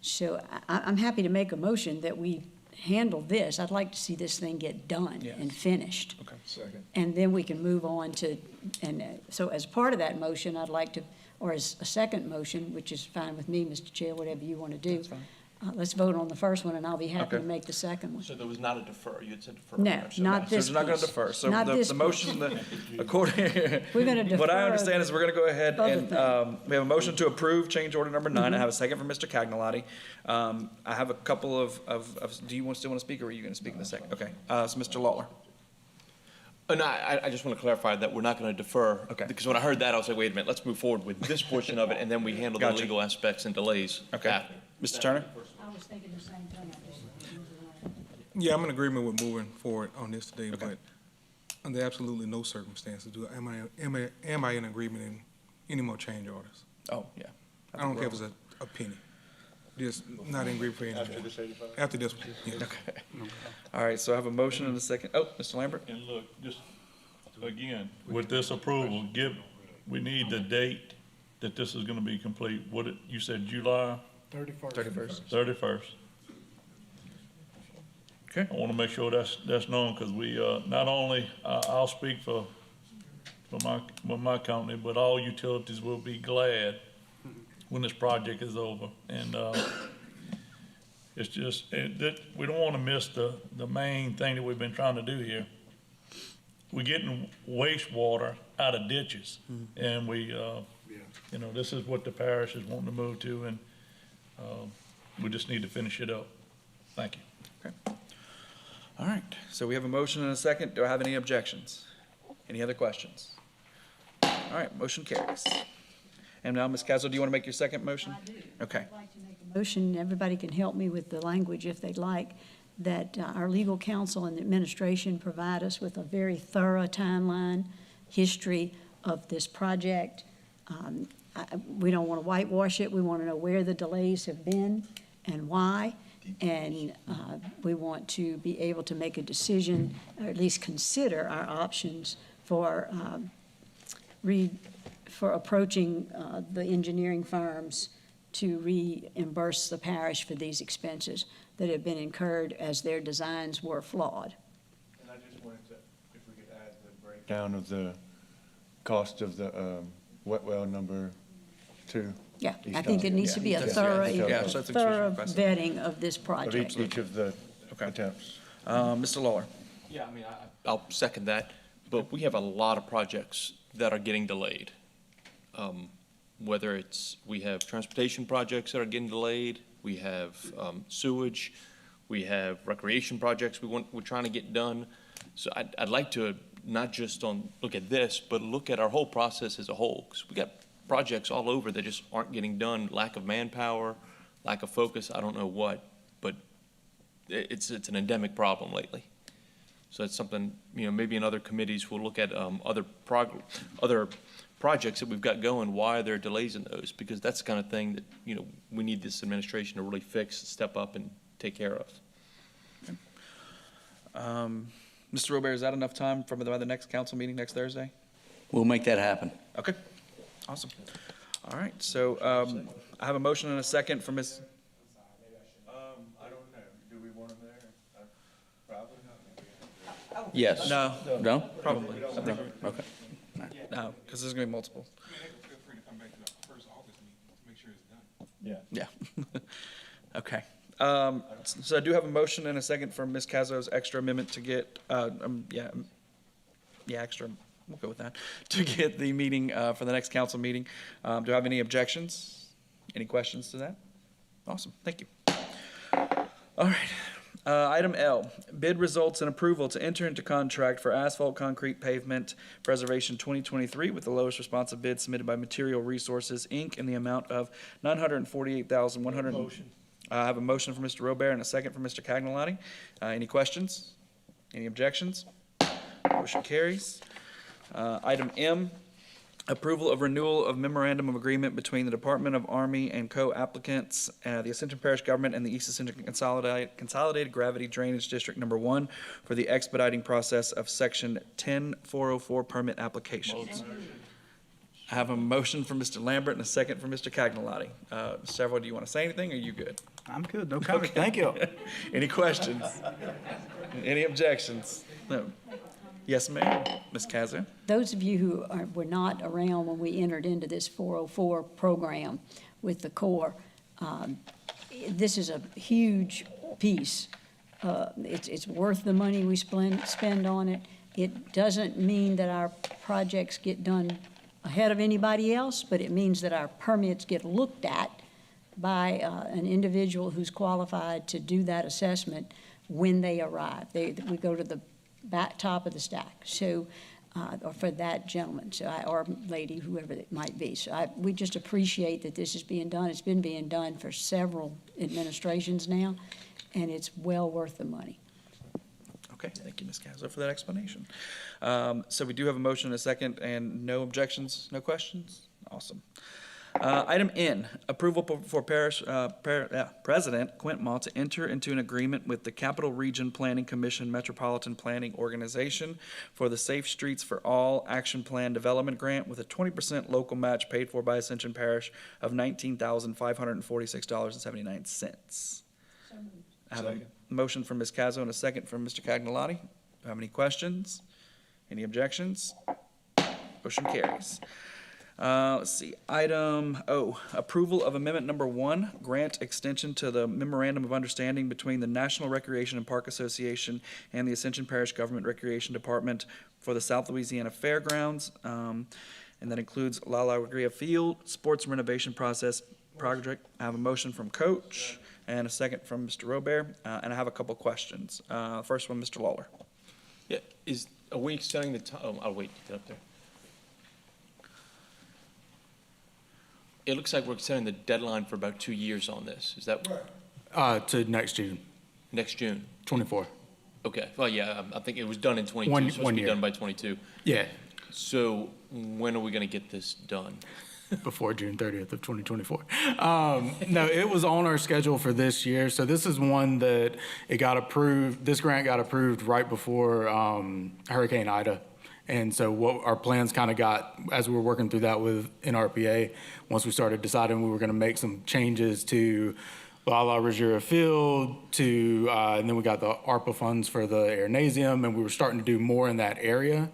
So I'm happy to make a motion that we handle this. I'd like to see this thing get done and finished. Okay. Second. And then we can move on to, and so as part of that motion, I'd like to, or as a second motion, which is fine with me, Mr. Chair, whatever you want to do. That's fine. Let's vote on the first one, and I'll be happy to Okay. make the second one. So there was not a defer, you had said defer. No, earlier, so not no. this So we're not gonna piece. defer. So Not the this motion, according, We're gonna what I defer understand is we're gonna go ahead other and, thing. we have a motion to approve change order number 9. I have a second from Mr. Cagnolati. I have a couple of, do you still want to speak, or are you gonna speak in a second? Okay, so Mr. Lawler. No, I just want to clarify that we're not going to defer. Okay. Because when I heard that, I was like, wait a minute, let's move forward with this portion of it, and then we handle the Gotcha. legal aspects and delays Okay. after. Mr. Turner? I was thinking the same thing. Yeah, I'm in agreement with moving forward on this today, but under absolutely no circumstances am I in agreement in any more change orders. Oh, yeah. I don't care if it's a penny. Just not in agreement for any more. After this 85? After this one, yes. Okay. All right, so I have a motion and a second. Oh, Mr. Lambert? And look, just, again, with this approval, we need the date that this is gonna be complete. You said July 31st. 31st. Okay. I wanna make sure that's known, because we, not only, I'll speak for my company, but all utilities will be glad when this project is over. And, it's just, we don't wanna miss the main thing that we've been trying to do here. We're getting wastewater out of ditches, and this is what the parish is wanting to move to, and, we just need to finish it up. Thank you. Okay. All right, so we have a motion and a second. Do I have any objections? Any other questions? All right, motion carries. And now, Ms. Castle, do you want to make your second motion? I do. Okay. I'd like to make a motion, everybody can help me with the language if they'd like, that our legal counsel and administration provide us with a very thorough timeline, history of this project. We don't want to whitewash it. We want to know where the delays have been and why. And we want to be able to make a decision, or at least consider our options for approaching the engineering firms to reimburse the parish for these expenses that have been incurred as their designs were flawed. And I just wanted to, if we could add the breakdown of the cost of the wet well number 2. Yeah, I think there needs to be a thorough vetting of this project. Of each of the attempts. Mr. Lawler? Yeah, I mean, I'll second that, but we have a lot of projects that are getting delayed. Whether we have transportation projects that are getting delayed, we have sewage, we have recreation projects we're trying to get done. So I'd like to not just look at this, but look at our whole process as a whole, because we got projects all over that just aren't getting done, lack of manpower, lack of focus, I don't know what, but it's an endemic problem lately. So it's something, maybe in other committees, we'll look at other projects that we've got going, why are there delays in those? Because that's the kind of thing that, we need this administration to really fix, step up, and take care of. Mr. Robert, is that enough time by the next council meeting next Thursday? We'll make that happen. Okay, awesome. All right, so I have a motion and a second for Ms. I don't know. Do we want them there? Probably not. Yes. No. No? Probably. No? Okay. No, because there's gonna be multiple. Feel free to come back to the first August meeting to make sure it's done. Yeah. Okay. So I do have a motion and a second for Ms. Cazzo's extra amendment to get, extra, we'll go with that, to get the meeting, for the next council meeting. Do I have any objections? Any questions to that? Awesome, thank you. All right. Item L, bid results and approval to enter into contract for asphalt concrete pavement preservation 2023 with the lowest responsive bid submitted by Material Resources, Inc. in the amount of $948,100. Motion. I have a motion from Mr. Robert and a second from Mr. Cagnolati. Any questions? Any objections? Motion carries. Item M, approval of renewal of memorandum of agreement between the Department of Army and co-applicants, the Ascension Parish Government and the East Ascension Consolidated Gravity Drainage District Number 1 for the expediting process of Section 10404 permit applications. I have a motion from Mr. Lambert and a second from Mr. Cagnolati. Mr. Savoy, do you want to say anything, or are you good? I'm good, no comment, thank you. Any questions? Any objections? No. Yes, ma'am. Ms. Kazan? Those of you who were not around when we entered into this 404 program with the Corps, this is a huge piece. It's worth the money we spend on it. It doesn't mean that our projects get done ahead of anybody else, but it means that our permits get looked at by an individual who's qualified to do that assessment when they arrive. We go to the back top of the stack, so, or for that gentleman, or lady, whoever it might be. So we just appreciate that this is being done. It's been being done for several administrations now, and it's well worth the money. Okay, thank you, Ms. Cazzo, for that explanation. So we do have a motion and a second, and no objections, no questions? Awesome. Item N, approval for President Quint Mall to enter into an agreement with the Capital Region Planning Commission Metropolitan Planning Organization for the Safe Streets for All Action Plan Development Grant with a 20% local match paid for by Ascension Parish of $19,546.79. I have a motion from Ms. Cazzo and a second from Mr. Cagnolati. Do you have any questions? Any objections? Motion carries. Let's see, item O, approval of amendment number 1, grant extension to the memorandum of understanding between the National Recreation and Park Association and the Ascension Parish Government Recreation Department for the South Louisiana Fairgrounds. And that includes La Alegria Field, sports renovation process project. I have a motion from Coach and a second from Mr. Robert, and I have a couple questions. First one, Mr. Lawler. Yeah, are we extending the time? Oh, I'll wait, get up there. It looks like we're extending the deadline for about 2 years on this. Is that? To next June. Next June? 24. Okay, well, yeah, I think it was done in 22, One so it's supposed to be year. done by 22. Yeah. So when are we going to get this done? Before June 30th of 2024. No, it was on our schedule for this year. So this is one that it got approved, this grant got approved right before Hurricane Ida. And so what our plans kind of got, as we were working through that with NRPA, once we started deciding we were going to make some changes to La Alegria Field, and then we got the ARPA funds for the Airnasium, and we were starting to do more in that area.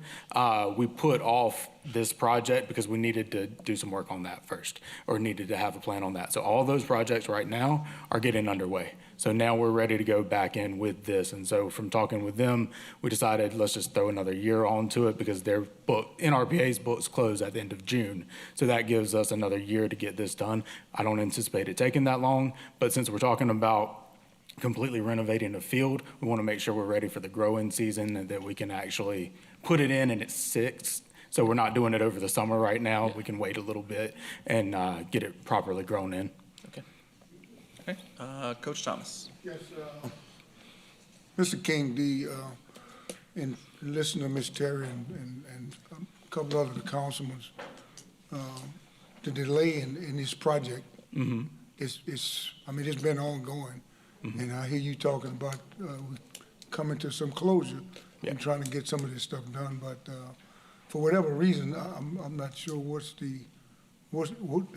We put off this project because we needed to do some work on that first, or needed to have a plan on that. So all those projects right now are getting underway. So now we're ready to go back in with this. And so from talking with them, we decided let's just throw another year onto it because their book, NRPA's books close at the end of June. So that gives us another year to get this done. I don't anticipate it taking that long, but since we're talking about completely renovating a field, we want to make sure we're ready for the growing season and that we can actually put it in and it sits. So we're not doing it over the summer right now. We can wait a little bit and get it properly grown in. Okay, Coach Thomas. Yes, Mr. King, in listening to Ms. Terry and a couple of the councilmen, the delay in this project, it's been ongoing. And I hear you talking about coming to some closure and trying to get some of this stuff done, but for whatever reason, I'm not sure what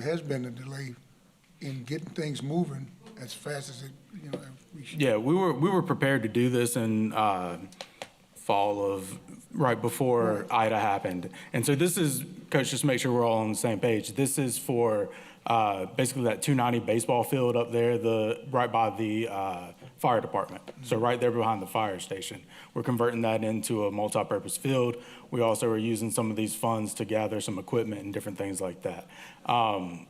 has been the delay in getting things moving as fast as we should. Yeah, we were prepared to do this in right before Ida happened. And so this is, Coach, just to make sure we're all on the same page, this is for basically that 290 baseball field up there, right by the fire department. So right there behind the fire station. We're converting that into a multi-purpose field. We also are using some of these funds to gather some equipment and different things like that.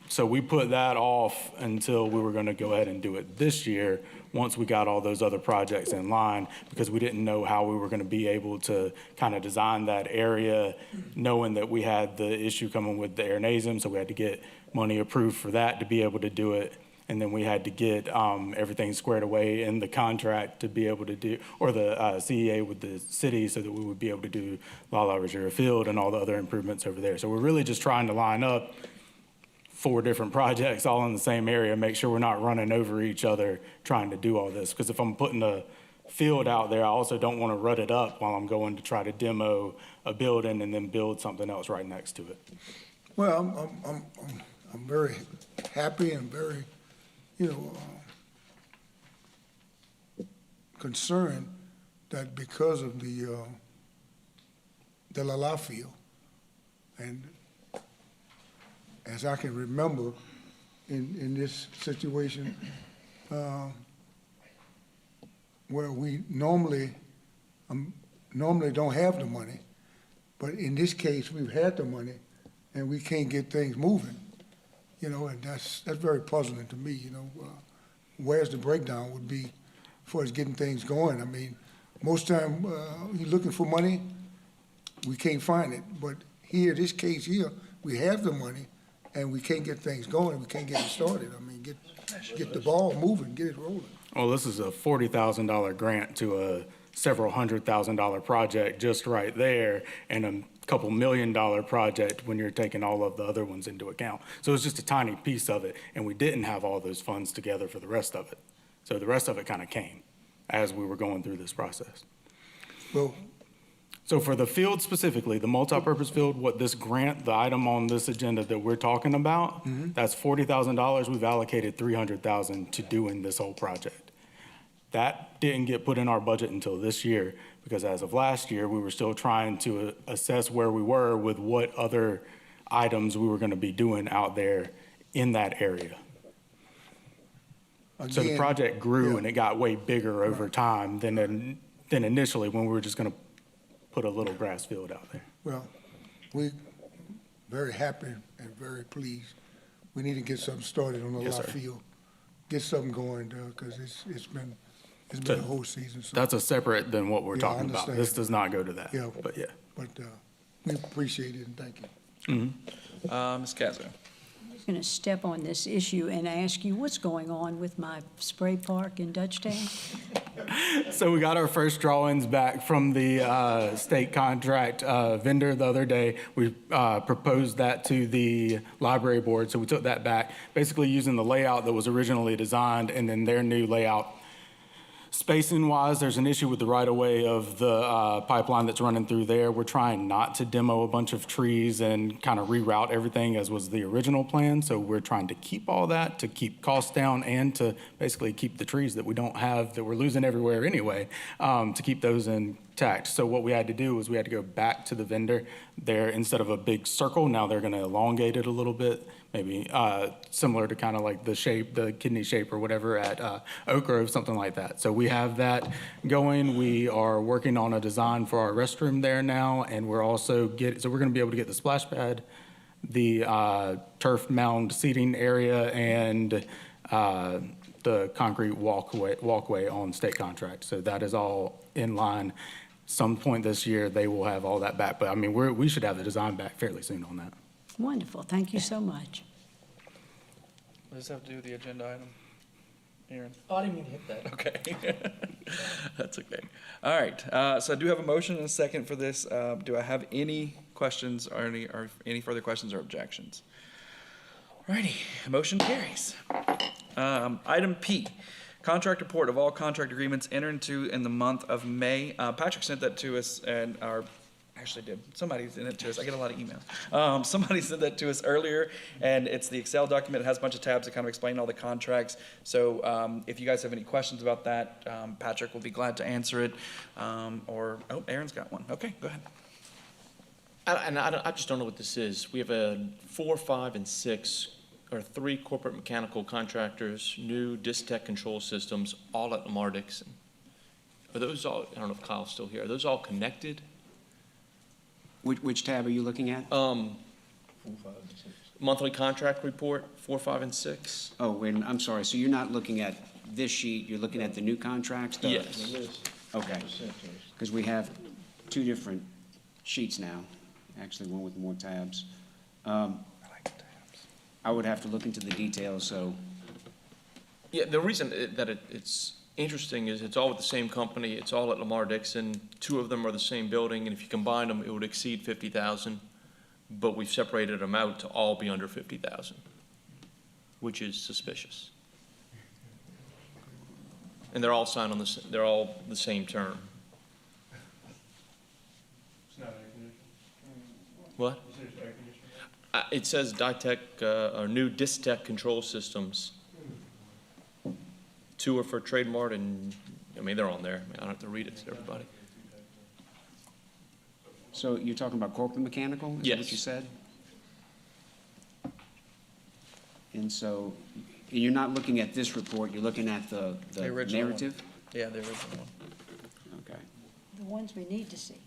So we put that off until we were going to go ahead and do it this year once we got all those other projects in line, because we didn't know how we were going to be able to kind of design that area, knowing that we had the issue coming with the air-nasum, so we had to get money approved for that to be able to do it. And then we had to get everything squared away in the contract to be able to do, or the CEA with the city, so that we would be able to do Lala Reserve Field and all the other improvements over there. So we're really just trying to line up 4 different projects all in the same area, make sure we're not running over each other trying to do all this. Because if I'm putting a field out there, I also don't want to rut it up while I'm going to try to demo a building and then build something else right next to it. Well, I'm very happy and very, concerned that because of the La field, and as I can remember in this situation, where we normally don't have the money, but in this case, we've had the money and we can't get things moving, and that's very puzzling to me, where's the breakdown would be for us getting things going. I mean, most time, you're looking for money, we can't find it, but here, this case here, we have the money and we can't get things going, we can't get it started. I mean, get the ball moving, get it rolling. Well, this is a $40,000 grant to a several $100,000 project just right there, and a couple $1 million project when you're taking all of the other ones into account. So it's just a tiny piece of it, and we didn't have all those funds together for the rest of it. So the rest of it kind of came as we were going through this process. Well, so for the field specifically, the multipurpose field, what this grant, the item on this agenda that we're talking about, that's $40,000. We've allocated $300,000 to doing this whole project. That didn't get put in our budget until this year, because as of last year, we were still trying to assess where we were with what other items we were going to be doing out there in that area. So the project grew and it got way bigger over time than initially when we were just going to put a little grass field out there. Well, we're very happy and very pleased. We need to get something started on the Yes, lot sir. field. Get something going, because it's been a whole season. So, That's a separate than what we're Yeah, I talking about. understand. This does not go to that, Yeah. but yeah. But we appreciate it and thank you. Ms. Cazzo. I'm going to step on this issue and ask you what's going on with my spray park in Dutchtown? So we got our first drawings back from the state contract vendor the other day. We proposed that to the library board, so we took that back, basically using the layout that was originally designed and then their new layout. Spacing-wise, there's an issue with the right-of-way of the pipeline that's running through there. We're trying not to demo a bunch of trees and kind of reroute everything as was the original plan. So we're trying to keep all that, to keep costs down, and to basically keep the trees that we don't have, that we're losing everywhere anyway, to keep those intact. So what we had to do was we had to go back to the vendor there. Instead of a big circle, now they're going to elongate it a little bit, maybe similar to kind of like the shape, the kidney shape or whatever at Oak Grove, something like that. So we have that going. We are working on a design for our restroom there now, and we're also so we're going to be able to get the splash pad, the turf mound seating area, and the concrete walkway on state contract. So that is all in line. Some point this year, they will have all that back. But I mean, we should have the design back fairly soon on that. Wonderful. Thank you so much. What does that have to do with the agenda item, Aaron? Oh, I didn't mean to hit that. Okay. That's okay. All right. So I do have a motion and a second for this. Do I have any questions or any further questions or objections? All righty. Motion carries. Item P, contract report of all contract agreements entered into in the month of May. Patrick sent that to us, and actually did. Somebody sent it to us. I get a lot of emails. Somebody sent that to us earlier, and it's the Excel document. It has a bunch of tabs that kind of explain all the contracts. So if you guys have any questions about that, Patrick will be glad to answer it. Oh, Aaron's got one. Okay, go ahead. I just don't know what this is. We have a 4, 5, and 6, or 3 corporate mechanical contractors, new Distech control systems, all at Lamar Dixon. Are those all, I don't know if Kyle's still here, are those all connected? Which tab are you looking at? Monthly contract report, 4, 5, and 6? Oh, wait, I'm sorry, so you're not looking at this sheet, you're looking at the new contracts? Yes. Okay, because we have 2 different sheets now, actually one with more tabs. I would have to look into the details, so. Yeah, the reason that it's interesting is it's all with the same company, it's all at Lamar Dixon, 2 of them are the same building, and if you combine them, it would exceed 50,000, but we've separated them out to all be under 50,000, which is suspicious. And they're all signed on they're all the same term. It's not air conditioning. What? It says Ditech, or new Distech control systems. 2 are for Trademark, and, I mean, they're on there. I don't have to read it to everybody. So you're talking about corporate mechanical? Is that what you said? And so you're not looking at this report, you're looking at the original one. narrative? Yeah, the original one. Okay. The ones we need to see.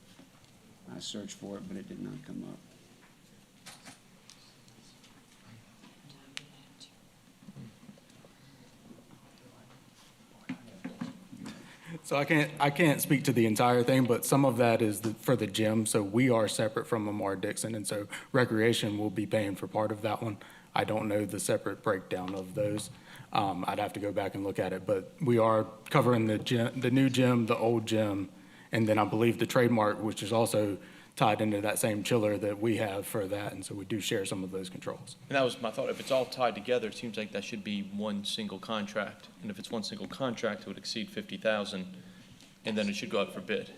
I searched for it, but it did not come up. So I can't speak to the entire thing, but some of that is for the gym. So we are separate from Lamar Dixon, and so Recreation will be paying for part of that one. I don't know the separate breakdown of those. I'd have to go back and look at it, but we are covering the gym, the new gym, the old gym, and then I believe the Trademark, which is also tied into that same chiller that we have for that, and so we do share some of those controls. And that was my thought. If it's all tied together, it seems like that should be one single contract. And if it's one single contract, it would exceed 50,000, and then it should go out for bid.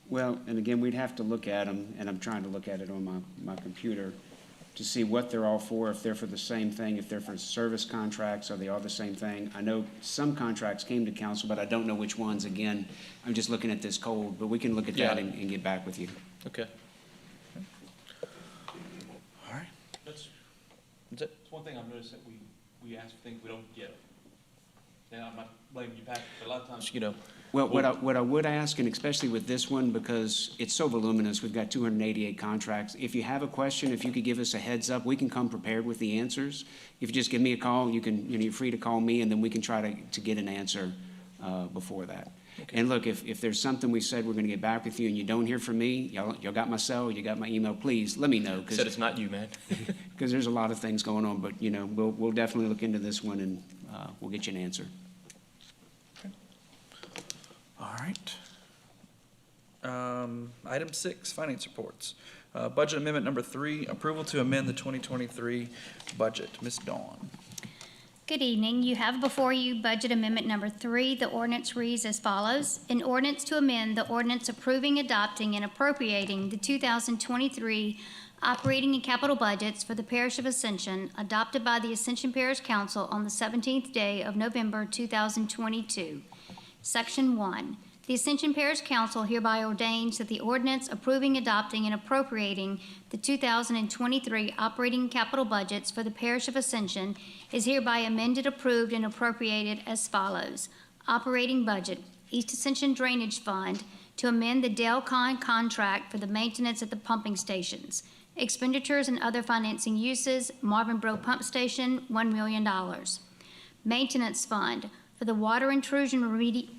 Well, and again, we'd have to look at them, and I'm trying to look at it on my computer to see what they're all for, if they're for the same thing, if they're for service contracts, are they all the same thing? I know some contracts came to council, but I don't know which ones. Again, I'm just looking at this cold, but we can look at that and get back with you. Okay. All right. That's it. It's one thing I've noticed that we ask for things we don't get. Now, I'm not blaming you, Patrick, but a lot of times, Well, what I would ask, and especially with this one, because it's so voluminous, we've got 288 contracts. If you have a question, if you could give us a heads up, we can come prepared with the answers. If you just give me a call, you're free to call me, and then we can try to get an answer before that. Okay. And look, if there's something we said we're going to get back with you and you don't hear from me, y'all got my cell, you got my email, please let me know. Said it's not you, man. Because there's a lot of things going on, but we'll definitely look into this one and we'll get you an answer. All right. Item 6, finance reports. Budget amendment number 3, approval to amend the 2023 budget. Ms. Dawn. Good evening. You have before you budget amendment number 3. The ordinance reads as follows. An ordinance to amend the ordinance approving, adopting, and appropriating the 2023 operating and capital budgets for the Parish of Ascension, adopted by the Ascension Parish Council on the 17th day of November 2022. Section 1. The Ascension Parish Council hereby ordains that the ordinance approving, adopting, and appropriating the 2023 operating capital budgets for the Parish of Ascension is hereby amended, approved, and appropriated as follows. Operating budget, East Ascension Drainage Fund, to amend the Delcon contract for the maintenance at the pumping stations. Expenditures and other financing uses, Marvin Bro Pump Station, $1 million. Maintenance Fund, for the water intrusion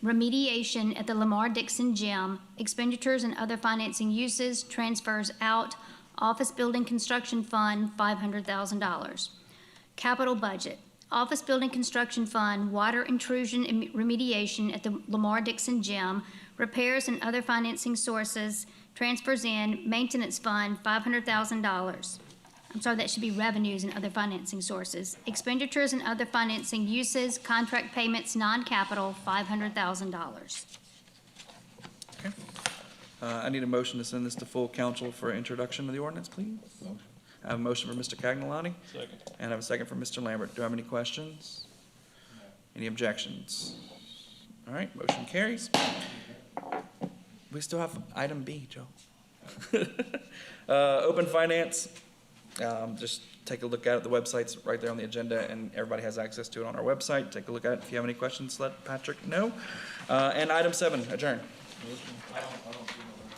remediation at the Lamar Dixon Gym, expenditures and other financing uses, transfers out, office building construction fund, $500,000. Capital budget, office building construction fund, water intrusion remediation at the Lamar Dixon Gym, repairs and other financing sources, transfers in, maintenance fund, $500,000. I'm sorry, that should be revenues and other financing sources. Expenditures and other financing uses, contract payments, non-capital, $500,000. Okay. I need a motion to send this to full council for introduction of the ordinance, please. I have a motion for Mr. Cagnolani. Second. And I have a second for Mr. Lambert. Do I have any questions? Any objections? All right, motion carries. We still have item B, Joe. Open finance, just take a look at it. The website's right there on the agenda, and everybody has access to it on our website. Take a look at it. If you have any questions, let Patrick know. And item 7, adjourn.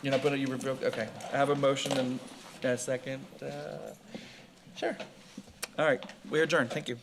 You're not putting, you revoked, okay. I have a motion and a second. Sure. All right, we adjourn. Thank you.